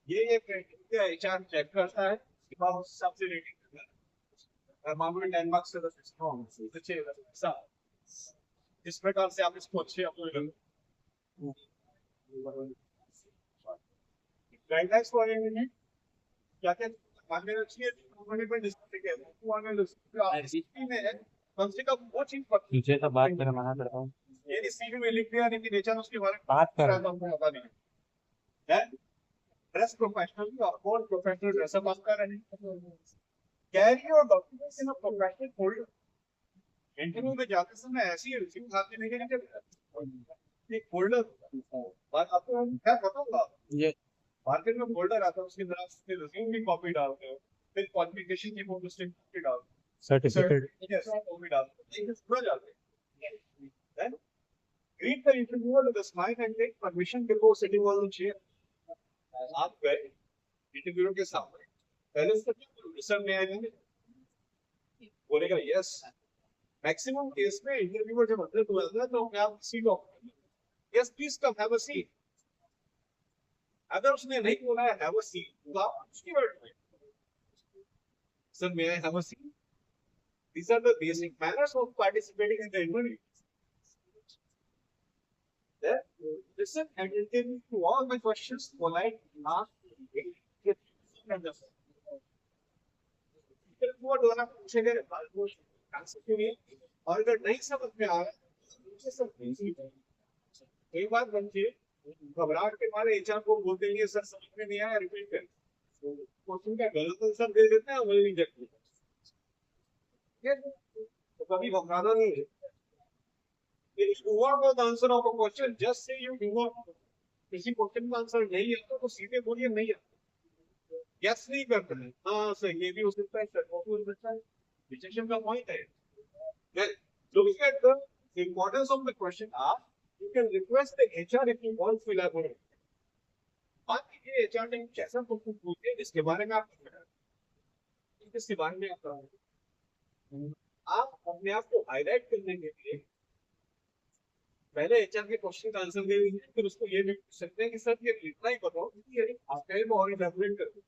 ये क्राइटेरिया एचआर चेक करता है कि आप सबसे रेटिंग करना है। अगर मामले 10 मार्क्स से 10 तो 6 इस प्रकार से आप इसको अच्छे अपने गाइडलाइंस को आगे में क्या क्या आगे रखिए, मैनेजमेंट डिस्कशन के तो आगे सीपी में है, कम से कम वो चीज पर तुझे तो बात कर मना करता हूँ। ये सीपी में लिख दिया लेकिन नेचर उसके बारे में बात कर पता नहीं है। ड्रेस प्रोफेशनल और कौन प्रोफेशनल ड्रेसअप आप कर रहे हैं, कैरी और documents in a professional folder. Interview में जाते समय ऐसी रिसीव खाते नहीं कि एक फोल्डर, बात आपको क्या बताऊंगा, ये मार्केट में फोल्डर आता है उसके अंदर आप उसके रिज्यूम की कॉपी डालते हो, फिर क्वालिफिकेशन की फोटो स्टेट कॉपी डालते हो, सर्टिफिकेट कॉपी डालते हो, पूरा डालते हैं। Then greet the interviewer with a smile and take permission before sitting on the chair. आप गए इंटरव्यूअर के सामने, पहले उसको सर में आएंगे, बोलेगा यस। मैक्सिमम केस में इंटरव्यूअर जब अंदर बुलाता है तो आप seat of, yes please come have a seat. अगर उसने नहीं बोला है हैव अ सीट तो आप उसकी वर्ड में sir may I have a seat. These are the basic manners of participating in the interview. Listen and attend to all my questions polite, ask, वो दोनों पूछेंगे आंसर क्यों नहीं है? और अगर नहीं समझ में आ रहा है मुझे सब कई बार बच्चे घबराहट के मारे एचआर को बोल देंगे सर समझ में नहीं आया रिपीट कर क्वेश्चन का गलत आंसर दे देते हैं वही रिजेक्ट होता है तो कभी घबराना नहीं है if you want know the answer of a question just say you do not know किसी क्वेश्चन का आंसर नहीं आता तो सीधे बोलिए नहीं आता यस नहीं करते हैं हाँ सर ये भी हो सकता है सर वो भी हो सकता है रिजेक्शन का पॉइंट है then looking at the importance of the question asked you can request the HR if you want to elaborate बात कीजिए एचआर ने कुछ ऐसा क्वेश्चन पूछे जिसके बारे में आप इसके बारे में आप अपने आप को हाईलाइट करने के लिए पहले एचआर के क्वेश्चन का आंसर दे दीजिए फिर उसको ये भी पूछ सकते हैं कि सर ये इतना ही बताओ कि आप कहीं और इलैबोरेट कर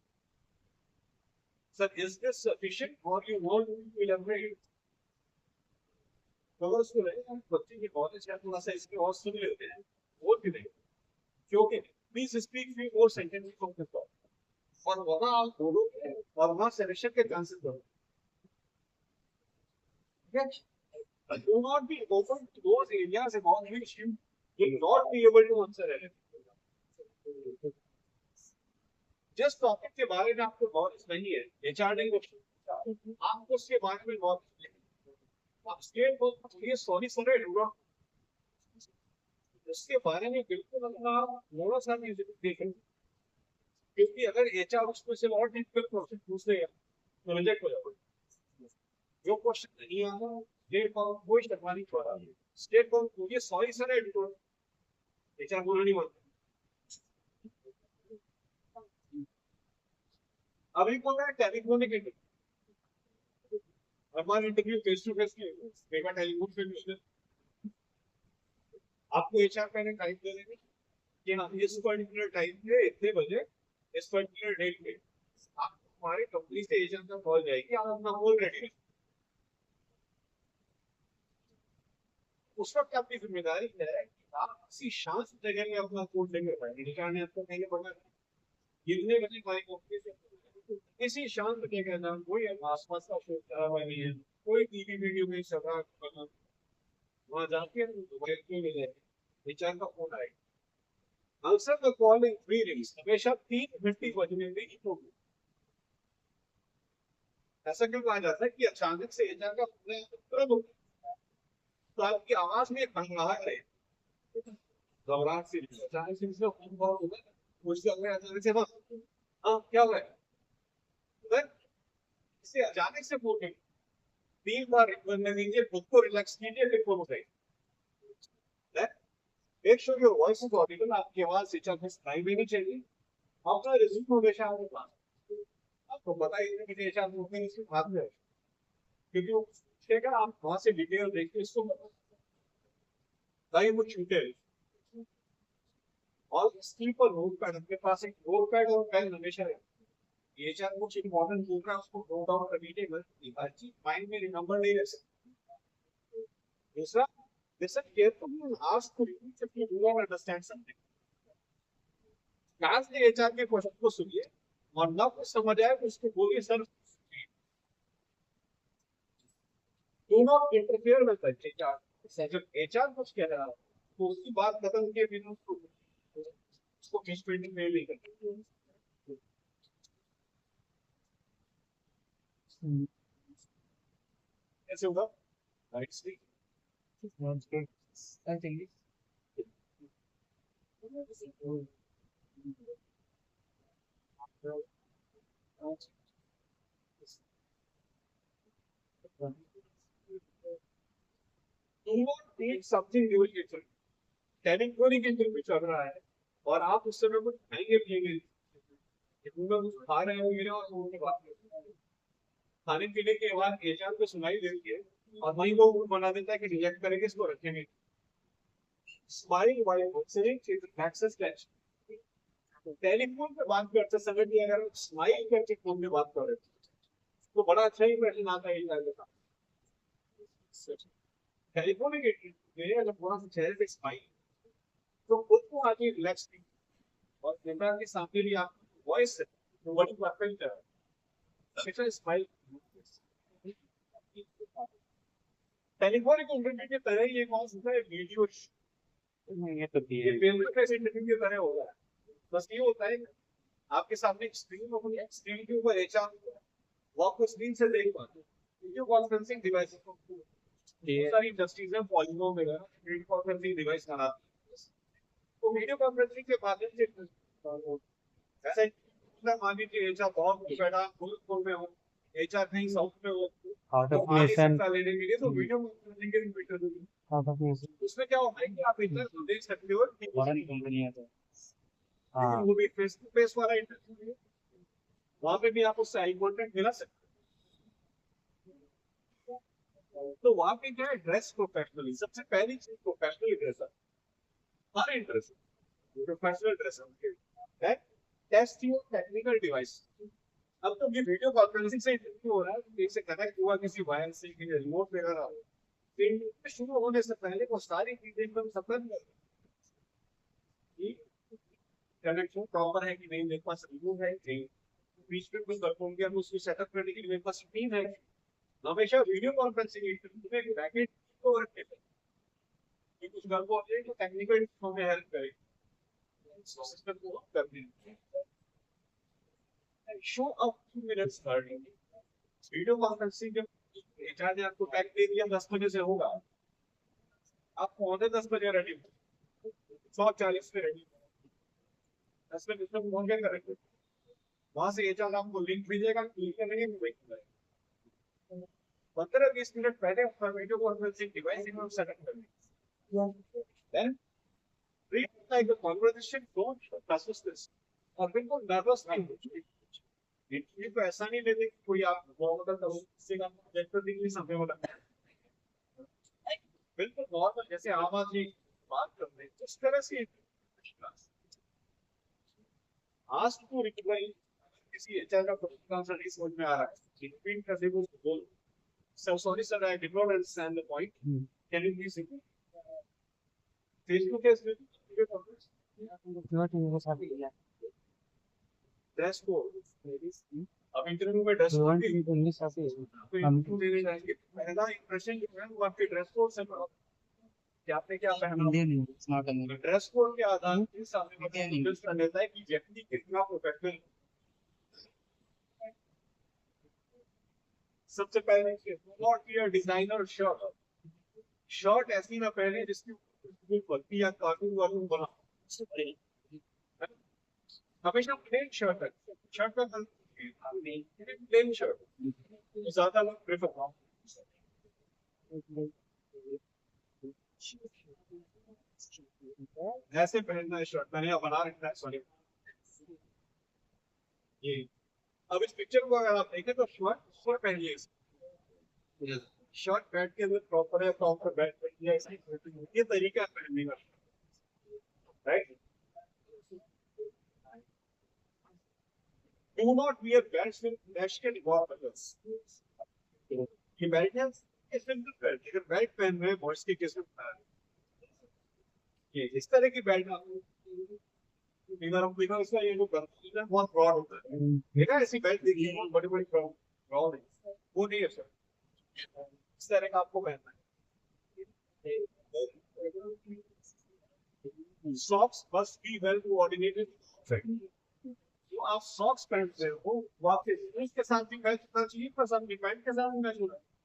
सर इज दिस सफिशिएंट और यू वांट टू इलैबोरेट तो अगर उसको लगे बच्चे की नॉलेज है थोड़ा सा इसके और सुन लेते हैं वो भी नहीं क्योंकि प्लीज स्पीक फ्री और सेंटेंस ऑफ द टॉप और वहां आप बोलोगे और वहां सिलेक्शन के चांसेस बढ़े do not be open to those areas about which you will not be able to answer anything. जिस टॉपिक के बारे में आपको नॉलेज नहीं है एचआर नहीं क्वेश्चन आपको उसके बारे में नॉलेज नहीं आप स्टेट बोर्ड ये सॉरी सर उसके बारे में बिल्कुल अपना मोड़ा सा नहीं देखेंगे क्योंकि अगर एचआर उसमें से और डिफिकल्ट क्वेश्चन पूछ लेगा तो रिजेक्ट हो जाएगा जो क्वेश्चन नहीं आ रहा स्टेट बोर्ड कोई शर्मानी छोड़ रहा है स्टेट बोर्ड को ये सॉरी सर एडिटर एचआर बोलना नहीं मानता अभी बोल रहा है टेलीफोनिक इंटरव्यू हमारा इंटरव्यू फेस टू फेस की मेगा टेलीफोन पे मिलने आपको एचआर पहले टाइम दे देंगे कि हाँ इस पर्टिकुलर टाइम पे इतने बजे इस पर्टिकुलर डेट पे आप हमारे कंपनी से एचआर का कॉल जाएगी आप अपना कॉल रेडी उस वक्त आपकी जिम्मेदारी है कि आप किसी शांत जगह में अपना कोड लेकर बैठे एचआर ने आपको कहीं पढ़ा इतने बजे हमारी कंपनी से किसी शांत जगह ना कोई आसपास का शोर नहीं है कोई टीवी वीडियो में चल रहा वहां जाके मिले एचआर का फोन आएगा answer the call in 3 rings हमेशा 3 घंटे बजने में ही होगी ऐसा क्यों कहा जाता है कि अचानक से एचआर का फोन तुरंत तो आपकी आवाज में घबराहट है घबराहट से अचानक से फोन कॉल होगा मुझसे अचानक से हाँ क्या हुआ है इसे अचानक से फोन नहीं 3 बार करने दीजिए खुद को रिलैक्स कीजिए फिर फोन उठाइए make sure your voice is Audible आपकी आवाज एचआर में सुनाई भी नहीं चाहिए आपका रिज्यूम हमेशा आपके पास आपको पता ही नहीं कि एचआर में इसके हाथ में है क्योंकि वो पूछेगा आप वहां से डिटेल देखिए इसको ताकि वो छूटे और स्क्रीन पर नोट पैड आपके पास एक नोट पैड और पेन हमेशा रहे एचआर कुछ इंपॉर्टेंट होगा उसको नोट डाउन कर लीजिए बस हर चीज माइंड में रिमेंबर नहीं रह सकती दूसरा listen carefully and ask to repeat if you do not understand something class में एचआर के क्वेश्चन को सुनिए और ना कुछ समझ आए तो उसको बोलिए sir do not interfere with the HR जब एचआर कुछ कह रहा है तो उसकी बात खत्म किए बिना उसको बीच में नहीं करते कैसे होगा right speak Sounds good. I think something new interview telephonic interview चल रहा है और आप उस समय कुछ खाएंगे पिएंगे कुछ खा रहे होंगे और उनकी बात खाने पीने के बाद एचआर को सुनाई देती है और वहीं वो बना देता है कि रिजेक्ट करेंगे इसको रखेंगे smiling while saying access catch telephone पे बात करते समय भी अगर आप स्माइल करके फोन में बात कर रहे तो बड़ा अच्छा इंप्रेशन आता है एचआर का टेलीफोन में अगर थोड़ा सा चेहरे पे स्माइल तो खुद को आगे रिलैक्स और कैमरा के सामने भी आप वॉइस What is perfect? Hमेशा स्माइल। टेलीफोनिक इंटरव्यू की तरह ये कौन सा है वीडियो, ये तो भी ये है। फेस इंटरव्यू की तरह होगा। बस ये होता है आपके सामने एक स्क्रीन होगी, स्क्रीन के ऊपर एचआर वो आपको स्क्रीन से देख पाते हैं। वीडियो कॉन्फ्रेंसिंग डिवाइस बहुत सारी इंडस्ट्रीज में पॉलिमर वगैरह वीडियो कॉन्फ्रेंसिंग डिवाइस बनाती हैं। तो वीडियो कॉन्फ्रेंसिंग के माध्यम से ऐसे मान लीजिए एचआर बहुत बैठा गोरखपुर में हो, एचआर कहीं साउथ में हो, आउट तो ऑफ आगे नेशन। शिक्षा लेने के लिए तो वीडियो कॉन्फ्रेंसिंग के बेटर होगी। Out of nation. उसमें क्या होता है कि आप इंटरव्यू देख सकते हो, फॉरेन कंपनी है तो। लेकिन हाँ। वो भी फेस टू फेस वाला इंटरव्यू है, वहां पे भी आप उससे आई कांटेक्ट मिला सकते हो। तो वहां पे क्या है, ड्रेस प्रोफेशनली, सबसे पहली चीज प्रोफेशनल ड्रेस है, हर इंटरेस्ट प्रोफेशनल ड्रेस है। Test your technical device. अब तो ये वीडियो कॉन्फ्रेंसिंग से इंटरव्यू हो रहा है, तो इससे कनेक्ट हुआ किसी वायर से, किसी रिमोट वगैरह, तो इंटरव्यू शुरू होने से पहले वो सारी चीजें एकदम सतर्क कनेक्शन प्रॉपर है कि नहीं, मेरे पास रिमोट है कि नहीं, बीच में कुछ वर्क गया तो उसको सेटअप करने के लिए मेरे पास टीम है। हमेशा वीडियो कॉन्फ्रेंसिंग इंटरव्यू में बैकएंड को रखते हैं कि कुछ गड़बड़ हो जाए तो टेक्निकल हमें हेल्प करे सिस्टम को करने में। Show up 2 minutes early. Video conferencing जब एचआर ने आपको टैग दे दिया 10 बजे से होगा, आप पौने 10 बजे रेडी हो, 140 पे रेडी हो, 10 मिनट इसमें फोन क्या करेंगे, वहां से एचआर आपको लिंक भेजेगा, क्लिक करेंगे, वेट करेंगे, 15-20 मिनट पहले अपना वीडियो कॉन्फ्रेंसिंग डिवाइस इन्होंने सेटअप कर दिया। Then treat it like a conversation, don't process this, और बिल्कुल नर्वस नहीं हो। इंटरव्यू को ऐसा नहीं लेते कि कोई आप किसी का जेक्टर दिखने समय वाला, बिल्कुल नॉर्मल जैसे आम आदमी बात करते हैं उस तरह से आस्क टू रिप्लाई। किसी एचआर का क्वेश्चन आंसर नहीं समझ में आ रहा है, रिपीट कर दे, उसको बोल, so sorry sir I did not understand the point, can you please repeat. Face to face video conference dress code. अब इंटरव्यू में ड्रेस कोड भी इंग्लिश आती है। इंटरव्यू देने जाएंगे, पहला इंप्रेशन जो है वो आपके ड्रेस कोड से कि आपने क्या पहना। Indian English not English. Dress code के आधार पर सामने वाला इंग्लिश कर लेता है कि व्यक्ति कितना प्रोफेशनल। सबसे पहले not be a designer shirt. Shirt ऐसी ना पहने जिसकी पत्ती या कार्टून वार्टून बना, हमेशा प्लेन शर्ट है। शर्ट का प्लेन शर्ट ज्यादा लोग प्रेफर ऐसे पहनना है शर्ट, मैंने यहाँ बना रखा है, सॉरी ये। अब इस पिक्चर को अगर आप देखें तो शर्ट पहनिए, शर्ट बैठ के अंदर प्रॉपर है, प्रॉपर बैठ पहनिए, ये तरीका है पहनने का, right. Do not wear belts with national war colors. ये बेल्ट है, ये सिंपल बेल्ट, अगर बेल्ट पहन रहे हैं बॉयज के केस में ये इस तरह की बेल्ट आपको इसका ये जो बहुत ब्रॉड होता है, देखा ऐसी बेल्ट देखिए बहुत बड़ी बड़ी ब्रॉड है, वो नहीं है सर, इस तरह का आपको पहनना है। Socks must be well coordinated. तो आप सॉक्स पहनते हो वो आपके जीन्स के साथ भी मैच होना चाहिए, प्लस आपकी पैंट के साथ भी मैच होना चाहिए।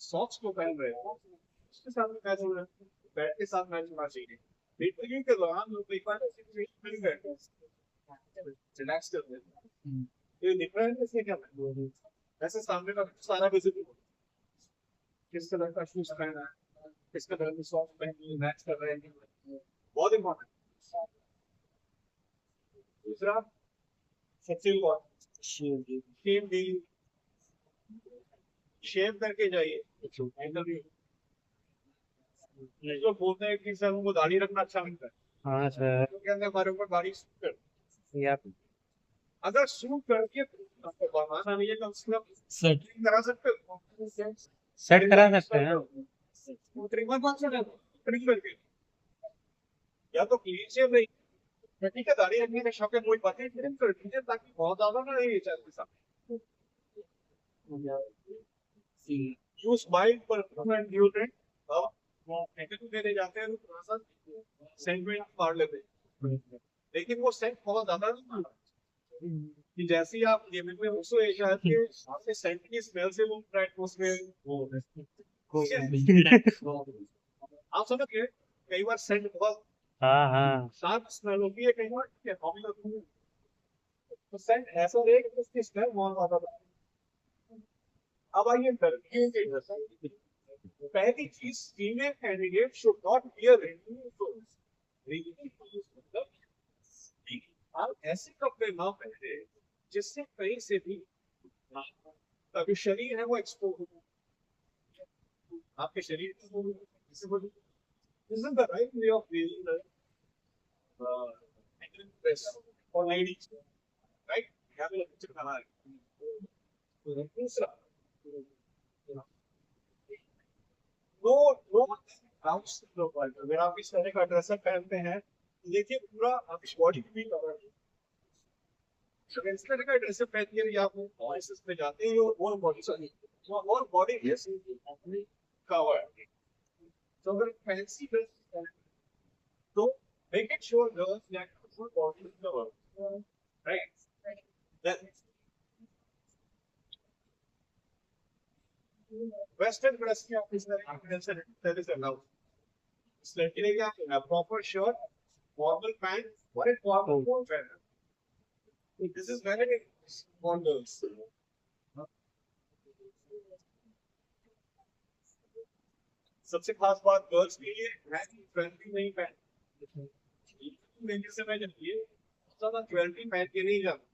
सॉक्स को पहन रहे हो उसके साथ भी मैच होना चाहिए, पैंट के साथ मैच होना चाहिए। इंटरव्यू के दौरान लोग एक बार सिचुएशन मिल गए रिलैक्स कर देते हैं, ये डिफरेंट है क्या है, ऐसे सामने का सारा विजिबल हो, किस तरह का शूज पहना है, किस तरह के सॉक्स पहने मैच कर रहे हैं, बहुत इंपॉर्टेंट। दूसरा सबसे इम्पोर्टेंट शेव करके जाइए इंटरव्यू। जो बोलते हैं कि सर उनको दाढ़ी रखना अच्छा लगता है, हाँ सर। तो कहते हैं हमारे ऊपर दाढ़ी सूट कर, या अगर सूट करके आपको बनाना नहीं है तो उसका सेट करा सकते हो, सेट करा सकते हैं। ट्रिमर कौन सा ट्रिम करके, या तो क्लीन शेव नहीं ठीक है दाढ़ी रखने के शौक है कोई बात नहीं लेकिन कर दीजिए ताकि बहुत ज्यादा ना ये चैनल के साथ use mild perfume and deodorant अब वो नेगेटिव देने जाते हैं तो थोड़ा सा सेंट में मार लेते हैं लेकिन वो सेंट बहुत ज्यादा नहीं मारना कि जैसे ही आप गेमिंग में उसको एक शायद के आपके सेंट की स्मेल से वो एटमॉस्फेयर वो आप समझ गए कई बार सेंट बहुत हाँ हाँ शार्प स्मेल होती है कई बार ठीक है हॉबी होती है तो सेंट ऐसा रहे कि उसकी स्मेल बहुत ज्यादा अब आइए लड़कियों के ड्रेसिंग पहली चीज female candidate should not wear मतलब आप ऐसे कपड़े ना पहने जिससे कहीं से भी आपके शरीर है वो एक्सपोज हो आपके शरीर This is the right way of wearing the dress for ladies, right? यहाँ पे पिक्चर बना है दूसरा नो नो आउट्स प्रोफाइल अगर आप इस तरह का ड्रेस पहनते हैं देखिए पूरा आपकी बॉडी भी कवर है अगर इस तरह का ड्रेस पहनते हैं या आप ऑफिस में जाते हैं और बॉडी सॉरी और बॉडी इज कवर तो अगर फैंसी ड्रेस तो make it sure girls that full body is covered right then western dress की आप इस तरह से allowed इस लड़की ने क्या किया proper shirt formal pant और एक formal coat पहना this is very for girls सबसे खास बात गर्ल्स के लिए है कि ज्वेलरी नहीं पहन लेने से मैं जब ये ज्यादा ज्वेलरी पहन के नहीं जाता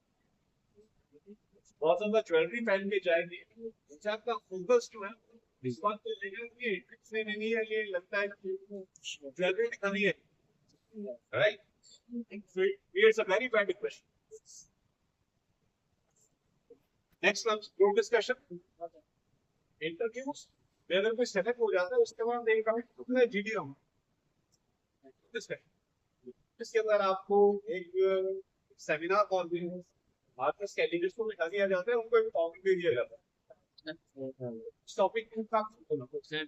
बहुत ज्यादा ज्वेलरी पहन के जाएगी जैसे आपका फोकस जो है इस बात पे लेगा कि इसमें नहीं है ये लगता है कि ज्वेलरी दिखानी है right it's a very bad question next group discussion interviews में अगर कोई सेलेक्ट हो जाता है उसके बाद एक कितना जीडी रहा इसके अंदर आपको एक सेमिनार कॉल भी आपके कैंडिडेट्स को बिठा दिया जाता है उनको एक टॉपिक दे दिया जाता है टॉपिक के साथ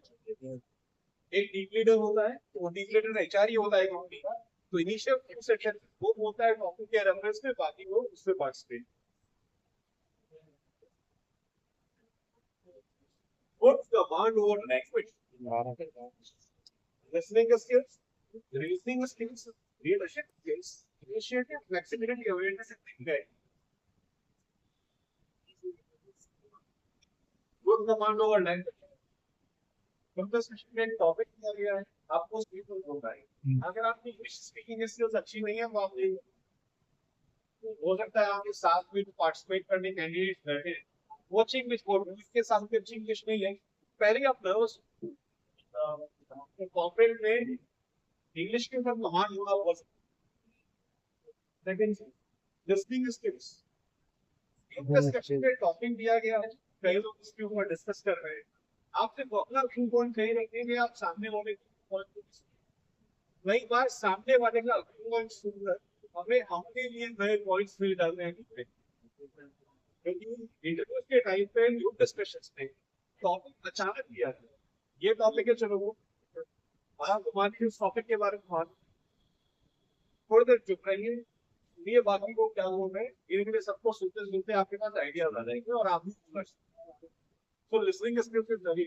एक टीम लीडर होता है तो टीम लीडर एचआर ही होता है कंपनी का तो इनिशियल सेक्शन वो होता है टॉपिक के रेफरेंस में बाकी वो उसमें participate Put command over language. Listening skills, reasoning skills, leadership skills, initiative, flexibility, awareness, and thinking. Put command over language. क्योंकि सेशन में एक टॉपिक दिया गया है आपको स्पीक होगा अगर आपकी इंग्लिश स्पीकिंग स्किल्स अच्छी नहीं है तो आप हो सकता है आपके साथ में पार्टिसिपेट करने कैंडिडेट बैठे कोचिंग इंग्लिश बोर्ड इसके साथ अच्छी इंग्लिश नहीं है पहले आप नर्वस कॉर्पोरेट में इंग्लिश के ऊपर कमांड होना बहुत सेकंड लिसनिंग स्किल्स डिस्कशन में टॉपिक दिया गया है कई लोग इसके ऊपर डिस्कस कर रहे हैं आपसे अपना व्यू पॉइंट कहीं रखेंगे आप सामने वाले कई बार सामने वाले का व्यू पॉइंट सुनकर हमें अपने लिए नए पॉइंट्स मिल जाते हैं क्योंकि इंटरव्यूज के टाइम पे ग्रुप डिस्कशंस में टॉपिक अचानक दिया है ये टॉपिक है चलो वो आप हमारे इस टॉपिक के बारे में बात थोड़ी देर चुप रहिए ये बाकी को क्या बोल रहे हैं धीरे सबको सुनते सुनते आपके पास आइडिया आ जाएंगे और आप भी तो listening skills is very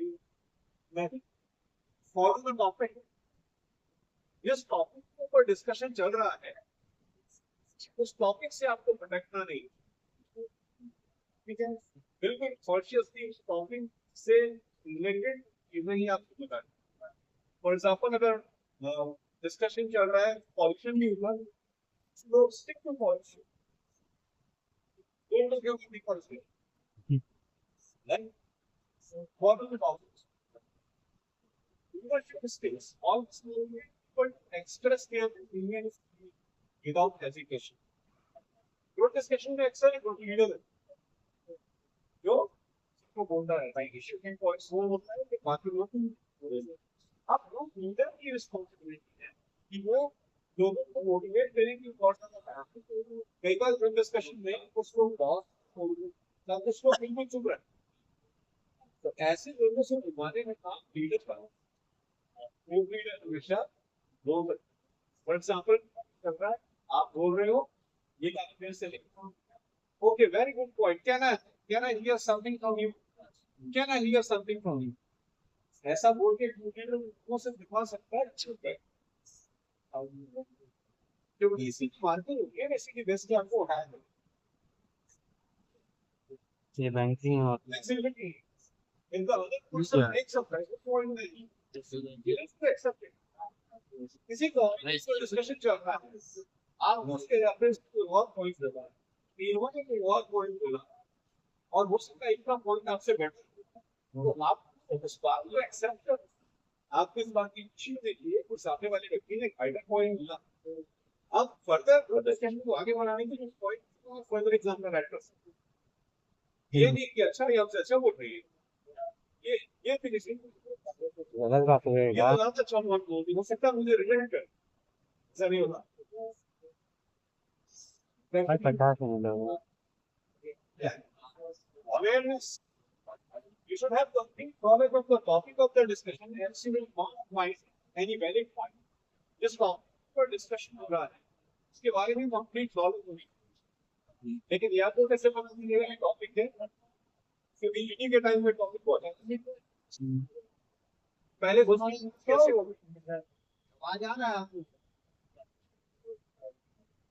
matter follow the topic जिस टॉपिक के ऊपर डिस्कशन चल रहा है उस टॉपिक से आपको भटकना नहीं ठीक है बिल्कुल कॉन्शियसली उस टॉपिक से रिलेटेड चीजें ही आपको बताएं फॉर एग्जांपल अगर डिस्कशन चल रहा है पॉल्यूशन भी हुआ तो stick to pollution don't give me pollution like what are the topics leadership skills all skills but extra skill in without hesitation group discussion में अक्सर एक लीडर है जो को बोलता है भाई इशू के पॉइंट्स वो होता है कि बाकी लोग आप लोग लीडर की रिस्पांसिबिलिटी है कि वो लोगों को मोटिवेट करने की इम्पोर्टेंस है। कई बार ग्रुप डिस्कशन में उसको बॉस तब उसको बिल्कुल चुप रहे, तो ऐसे लोगों से घुमाने का काम लीडर का है। लीडर हमेशा बोल, फॉर एग्जाम्पल चल रहा है, आप बोल रहे हो, ये काम मेरे से लिखो, okay very good point, can I hear something from you, can I hear something from you, ऐसा बोल के लीडर वो से दिखा सकता है चुप है। जो इसी मानते हो इसी की बेस पे आपको उठाया ये बैंकिंग और flexibility in the other person Yeah. makes a pressure point that he has to accept it. किसी को डिस्कशन चल रहा है, आप उसके रेफरेंस पे और पॉइंट देगा, इन्होंने कोई और पॉइंट बोला और वो सबका इनका पॉइंट आपसे बेटर, तो आप उस बात को एक्सेप्ट कर, आपको इस बात की खुशी देखिए कुछ सामने वाले व्यक्ति ने बेटर पॉइंट दिया, अब फर्दर डिस्कशन को आगे बढ़ाने के लिए पॉइंट को फर्दर एग्जाम्पल ऐड कर सकते हैं। ये नहीं कि अच्छा ये हमसे अच्छा बोल रही है, ये फिनिशिंग अलग बात ये होगा। तो आपसे अच्छा बहुत बोल हो सकता है मुझे रिजेक्ट कर, ऐसा नहीं होता। भाई 50 मिनट होगा। Awareness. You should have complete knowledge of the topic of the discussion and you will not find any valid point. जिस टॉपिक पर डिस्कशन हो रहा है उसके बारे में कंप्लीट नॉलेज होनी, लेकिन या तो कैसे पता चलेगा ये टॉपिक है क्योंकि इन्हीं के टाइम में टॉपिक बहुत है, पहले कैसे आवाज आ रहा है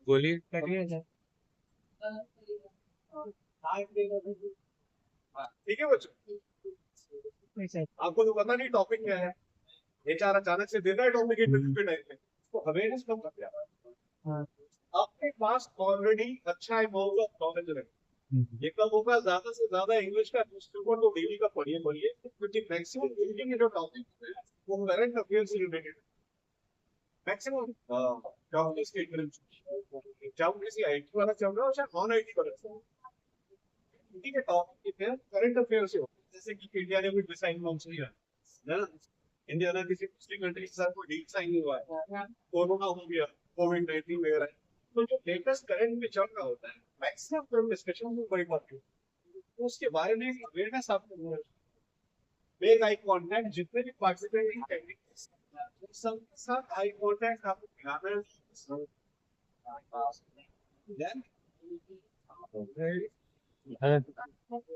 गोली कटिए जा। ठीक है बच्चों, आपको तो पता नहीं टॉपिक क्या है, एचआर अचानक से दे रहा है टॉपिक इंटरव्यू के टाइम में, तो अवेयरनेस कम कर दिया, आपके पास ऑलरेडी अच्छा अमाउंट ऑफ नॉलेज है, ये कब होगा ज्यादा से ज्यादा इंग्लिश का न्यूज़पेपर तो डेली का पढ़िए क्योंकि मैक्सिमम रीडिंग के जो टॉपिक है वो करंट अफेयर्स से रिलेटेड, मैक्सिमम टॉपिक्स के रिलेटेड, चाहे किसी आईटी वाला चल रहा हो चाहे नॉन आईटी वाला चल रहा हो, ठीक है टॉपिक है करंट अफेयर्स से, जैसे कि इंडिया ने कोई डिसाइन लॉन्च किया है ना, इंडिया ने किसी दूसरी कंट्री के साथ कोई डील साइन हुआ है, कोरोना हो गया, कोविड-19 वगैरह, तो जो लेटेस्ट करंट में चल रहा होता है मैक्सिमम टर्म डिस्कशन में बड़ी बात है, तो उसके बारे में अवेयरनेस आपको मेक आई कांटेक्ट, जितने भी पार्टिसिपेंटिंग टेक्निक्स सबके साथ आई कांटेक्ट आपको दिखाना है, then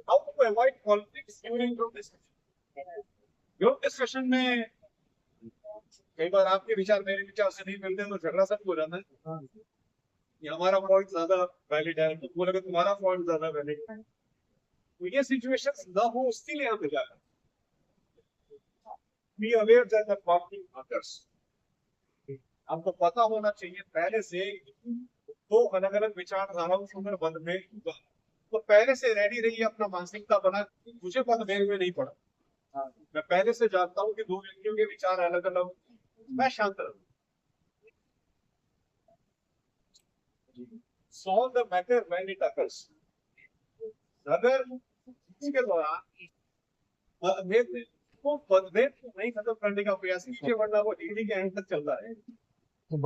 how to avoid conflicts during group discussion. Group discussion में कई बार आपके विचार मेरे विचार से नहीं मिलते तो झगड़ा सब हो जाता है, ये हमारा पॉइंट ज्यादा वैलिड है तो बोलेगा तुम्हारा पॉइंट ज्यादा वैलिड है, तो ये सिचुएशंस ना हो उसके लिए हम जाना, be aware that the conflict occurs, आपको पता होना चाहिए पहले से दो अलग अलग विचारधाराओं से अगर मतभेद होगा तो पहले से रेडी रहिए, अपना मानसिकता बना, मुझे मतभेद में नहीं पड़ा, मैं पहले से जानता हूँ कि दो व्यक्तियों के विचार अलग अलग, मैं शांत रहूं, solve the matter when it occurs, अगर इसके दौरान मतभेद तो मतभेद को नहीं खत्म करने का प्रयास कीजिए वरना वो डिग्री के एंड तक चलता है,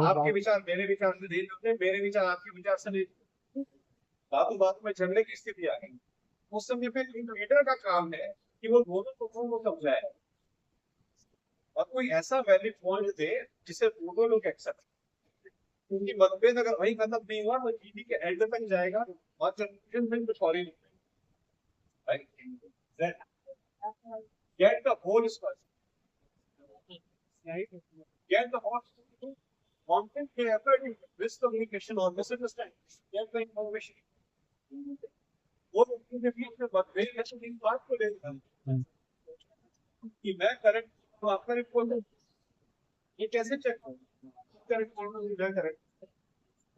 आपके विचार मेरे विचार से नहीं जुड़ते, मेरे विचार आपके विचार से नहीं, बातों बात में झगड़े की स्थिति आ गई, उस समय पे लीडर का काम है कि वो दोनों पक्षों को समझाए और कोई ऐसा वैलिड पॉइंट दे जिसे दोनों लोग एक्सेप्ट, क्योंकि मतभेद अगर वही खत्म नहीं हुआ तो जीडी के एंड तक जाएगा और कंक्लूजन में कुछ और ही नहीं, right, get the whole story, get the whole story, content के अकॉर्डिंग मिसकम्युनिकेशन और मिसअंडरस्टैंडिंग, गेट द इंफॉर्मेशन, वो व्यक्ति के बीच में मतभेद है तो इन बात को लेकर कि मैं करेक्ट तो आपका रिपोर्ट ये कैसे चेक करेक्ट मैं करेक्ट,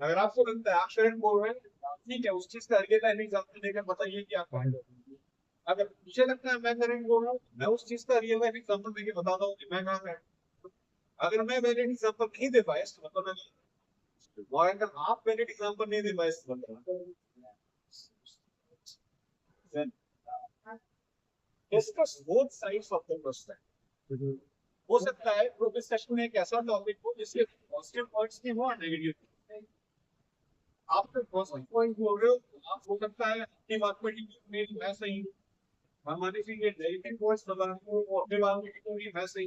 अगर आपको लगता है आप करेक्ट बोल रहे हैं ठीक है उस चीज का अगले लाइन एग्जांपल देकर बताइए कि आप अगर मुझे लगता है मैं करेक्ट बोल रहा हूँ मैं उस चीज का रियल लाइफ एग्जांपल देके बताता हूँ कि मैं कहाँ करेक्ट, अगर मैं वैलिड एग्जांपल नहीं दे पाया तो मतलब मैं अगर आप वैलिड एग्जांपल नहीं दे पाए तो मतलब then discuss both sides of the question, हो सकता है ग्रुप डिस्कशन में एक ऐसा टॉपिक हो जिसके पॉजिटिव पॉइंट्स भी हो और नेगेटिव। आप तो पॉजिटिव पॉइंट बोल रहे हो, आप हो सकता है आपकी बात में मैं सही हूँ, हमारे से ये नेगेटिव पॉइंट्स बता रहे हो वो अपने बात में मैं सही।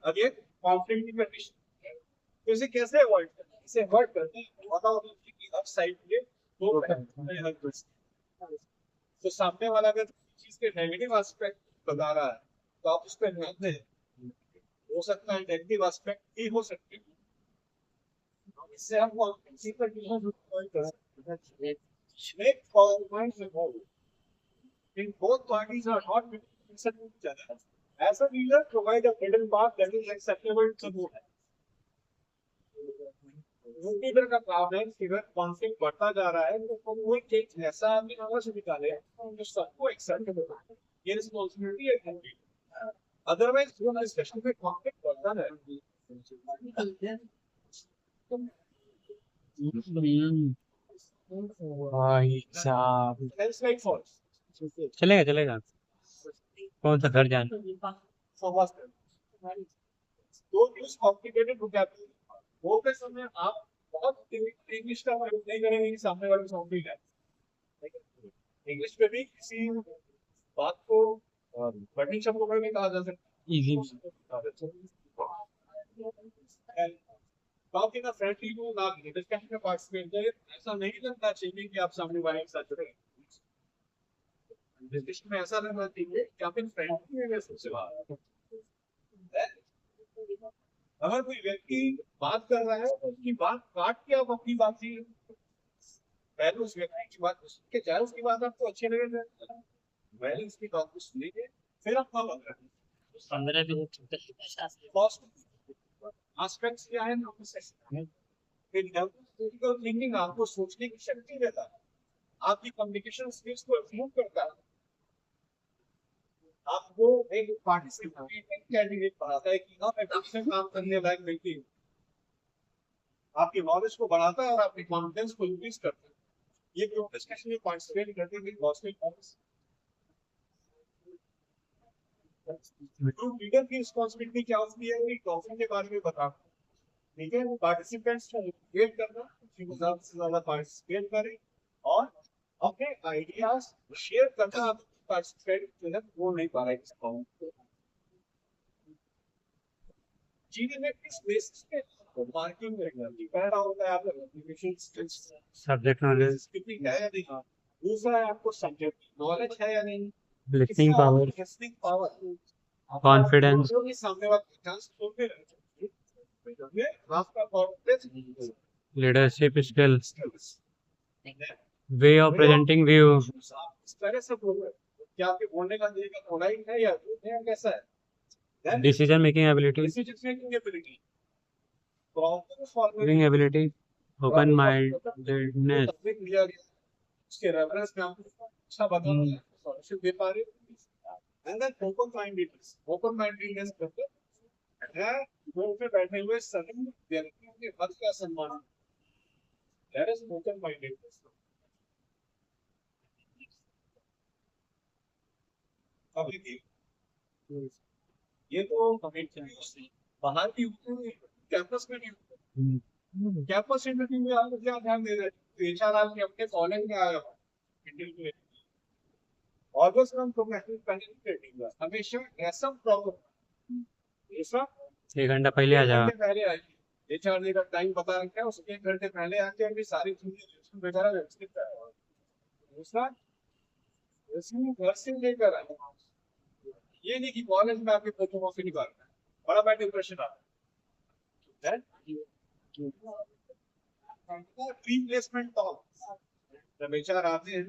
अगेन कॉन्फ्लिक्ट की कंडीशन, तो इसे कैसे अवॉइड करना है? इसे अवॉइड करते हैं बताओ कि हर साइड के दो पहलू हैं हर कुछ। तो सामने वाला अगर चीज के नेगेटिव एस्पेक्ट बता रहा है तो आप उस पर ध्यान दें। हो सकता है नेगेटिव एस्पेक्ट ही हो सकते हैं, इससे हम किसी पर कर सकते हैं। Make compromise with all. In both parties are not listen to each other. As a leader, provide a middle path that is acceptable to both. Leader का काम है कि अगर कॉन्फ्लिक्ट बढ़ता जा रहा है तो वो एक ऐसा आदमी से निकाले जो सबको एक्सेप्टेबल हो। ये रिस्पॉन्सिबिलिटी है, अदरवाइज जो डिस्कशन में कॉन्फ्लिक्ट बढ़ता है। भाई साहब Else like false. चलेगा चलेगा। कौन सा घर जाना? So what's that? Don't use complicated vocabulary. बोलते समय आप बहुत इंग्लिश का प्रयोग नहीं करेंगे कि सामने वाले को समझ नहीं आए। इंग्लिश में भी किसी बात को कठिन शब्दों में भी कहा जा सकता इजी है। Talk in a friendly tone, आप डिस्कशन में पार्टिसिपेट करें, ऐसा नहीं लगना चाहिए कि आप सामने वाले के साथ जुड़े। डिस्कशन में ऐसा लगना चाहिए कि आप इन फ्रेंडली वे से बात करें। अगर कोई व्यक्ति बात कर रहा है उसकी बात काट के आप अपनी बात ही पहले उस व्यक्ति की बात सुन के, चाहे उसकी बात आपको अच्छी लगे, पहले उसकी बात को सुनेंगे फिर आप बात करेंगे। 15 दिन एस्पेक्ट्स क्या है क्रिटिकल थिंकिंग आपको सोचने की शक्ति देता है, आपकी कम्युनिकेशन स्किल्स को इम्प्रूव करता है, आपको एक पार्टिसिपेट कैंडिडेट बनाता है कि आप एफिशिएंट काम करने लायक व्यक्ति, आपकी नॉलेज को बढ़ाता है और आपकी कॉन्फिडेंस को इंक्रीज करता है। ये ग्रुप डिस्कशन में पार्टिसिपेट करते हैं पॉजिटिव पॉइंट्स। ग्रुप लीडर की रिस्पांसिबिलिटी क्या होती है कि टॉपिक के बारे में बताना, ठीक है, पार्टिसिपेंट्स को मोटिवेट करना कि वो ज्यादा से ज्यादा पार्टिसिपेट करें और अपने आइडियाज शेयर करना। पार्टिसिपेट जो है वो नहीं पा रहा है, चीजें में किस बेसिस पे मार्किंग रहेगी, पहला होता है आपका communication skills, subject knowledge, speaking है या नहीं, दूसरा है आपको सब्जेक्ट नॉलेज है या नहीं, listening power, listening power, confidence, जो कि सामने वाले को चांस सुनते रहते हैं, आपका confidence, leadership skills, way of presenting view, इस तरह से बोल रहे हैं कि आपके बोलने का तरीका पोलाइट है या रूड है, कैसा है, decision making ability, decision making ability, problem solving ability, open mindedness, उसके रेफरेंस में आपको अच्छा बता सॉल्यूशन दे पा रहे हो। एंड देन ओपन माइंडेडनेस करके है वो पे बैठे हुए सभी व्यक्तियों के हक का सम्मान, दैट इज ओपन माइंडेडनेस। अब देखिए ये तो कमेंट्री बाहर की होती है, कैंपस में नहीं होती। कैंपस इंटरव्यू में आप क्या ध्यान दे रहे हैं, एचआर आपके अपने कॉलेज में आया हो इंटरव्यू में, ऑलवेज कम प्रोफेशनल पेनिट्रेटिंग, हमेशा ऐसा प्रॉब्लम ऐसा 1 घंटा पहले आ जा, पहले आएगी, एचआर ने का टाइम बता रखा है, उसके 1 घंटे पहले आके अभी सारी चीजें बेचारा व्यवस्थित कर, दूसरा इसमें घर से लेकर आए, ये नहीं कि कॉलेज में आपके फोटो कॉपी निकालना है, बड़ा बैड इंप्रेशन आता है। प्री प्लेसमेंट टॉक, जब एचआर आते हैं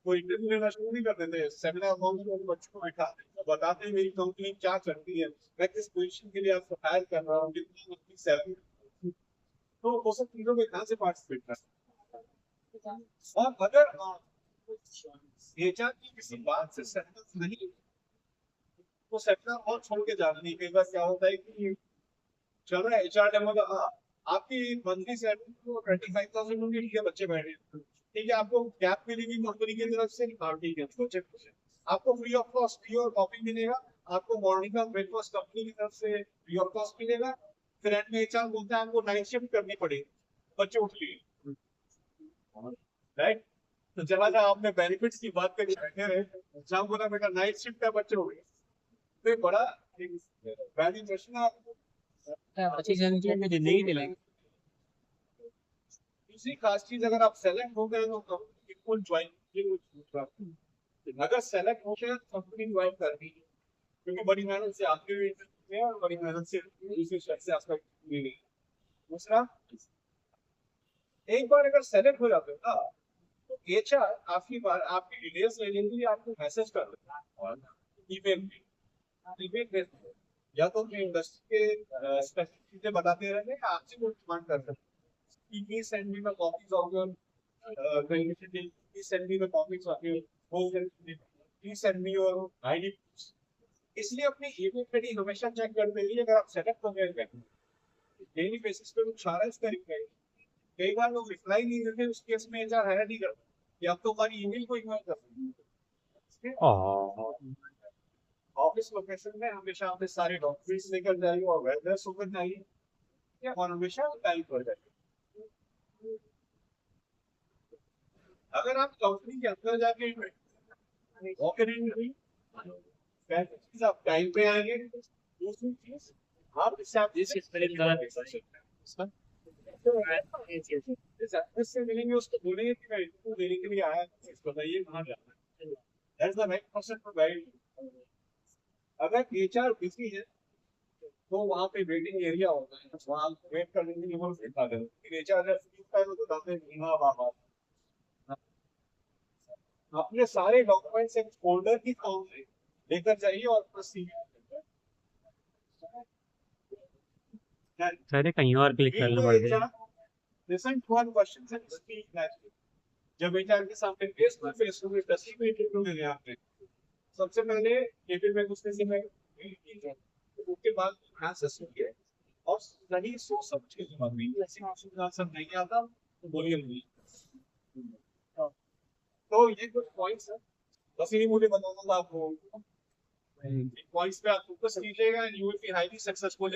कोई इंटरव्यू लेना शुरू नहीं कर देते, सेमिनार हॉल में बच्चों को बैठाते हैं, बताते हैं मेरी कंपनी क्या करती है, मैं किस पोजीशन के लिए आपको हायर कर रहा हूँ, कितनी अपनी सैलरी, तो वो सब चीजों में कहाँ से पार्टिसिपेट कर सकते हैं। और अगर एचआर की किसी बात से सहमत नहीं तो सेमिनार हॉल छोड़ के जाना नहीं। कई बार क्या होता है कि चल रहा है एचआर डेमो का, हाँ आपकी मंथली सैलरी तो 25,000 होगी, ठीक है बच्चे बैठे, ठीक है आपको कैप मिलेगी कंपनी की तरफ से, हाँ ठीक है, आपको फ्री ऑफ कॉस्ट टी और कॉपी मिलेगा, आपको मॉर्निंग का ब्रेकफास्ट कंपनी की तरफ से फ्री ऑफ कॉस्ट मिलेगा, फिर एंड में एचआर बोलता है आपको नाइट शिफ्ट करनी पड़ेगी बच्चे उठ लिए, राइट? तो चला जहाँ आपने बेनिफिट्स की बात करी बैठे रहे, जहाँ बोला बेटा नाइट शिफ्ट है बच्चे उठ गए, तो ये बड़ा बैड इंप्रेशन है आपको। अच्छी जिंदगी दिलाएंगे। दूसरी खास चीज, अगर आप सेलेक्ट हो गए तो कंपनी फुल ज्वाइन, अगर सेलेक्ट हो गए तो कंपनी ज्वाइन करनी है, क्योंकि बड़ी मेहनत से आपके भी interview में और बड़ी मेहनत से दूसरे शख्स से आपका भी नहीं। दूसरा, एक बार अगर सेलेक्ट हो जाते हो ना, तो एचआर आपकी बार आपकी डिटेल्स लेने के लिए आपको मैसेज कर देता है और ईमेल भेज, या तो अपनी इंडस्ट्री के स्पेसिफिक चीजें बताते रहेंगे या आपसे वो डिमांड कर सकते हैं, please send me the copies of your initiative, please send me the copies of your goal, please send me your ID. इसलिए अपनी ईमेल आईडी हमेशा चेक करते रहिए। अगर आप सेटअप हो गए डेली बेसिस पे कुछ सारा इसका रिप्लाई, कई बार लोग रिप्लाई नहीं देते, उस केस में एचआर हायर नहीं करता, या तो हमारी ईमेल को इग्नोर करते हैं। ऑफिस लोकेशन में हमेशा अपने सारे डॉक्यूमेंट्स लेकर जाइए और वेदर्स होकर जाइए, और हमेशा टाइम पर जाइए। अगर आप कंपनी के अंदर जाके वॉक इन इंटरव्यू, पहली चीज आप टाइम पे आएंगे, दूसरी चीज आप इससे आप इससे मिलेंगे, उसको बोलेंगे कि मैं इंटरव्यू देने के लिए आया, बताइए कहाँ जाना है, that's the right person to guide. अगर एचआर बिजी है तो वहाँ पे वेटिंग एरिया होता है, वहाँ वेट करने के लिए वो भेजता है, फिर एचआर जब फ्री होता है तो बताते हैं हाँ बाबा अपने सारे डॉक्यूमेंट्स एक फोल्डर की फॉर्म में लेकर जाइए और प्रोसीड। सारे कहीं और क्लिक करना पड़ेगा। Listen to one questions and speak naturally. जब एचआर के सामने फेस टू फेस होंगे, दस में इंटरव्यू देंगे आपने, सबसे पहले केबिन में घुसने से मैं उसके बाद हाँ सुनिए और सही सोच समझ के जवाब दीजिए। ऐसे आंसर नहीं आता तो बोलिए नहीं। तो ये कुछ पॉइंट्स है, बस यही मुझे बताना था आपको। पॉइंट्स पे आप फोकस कीजिएगा and you will be highly successful.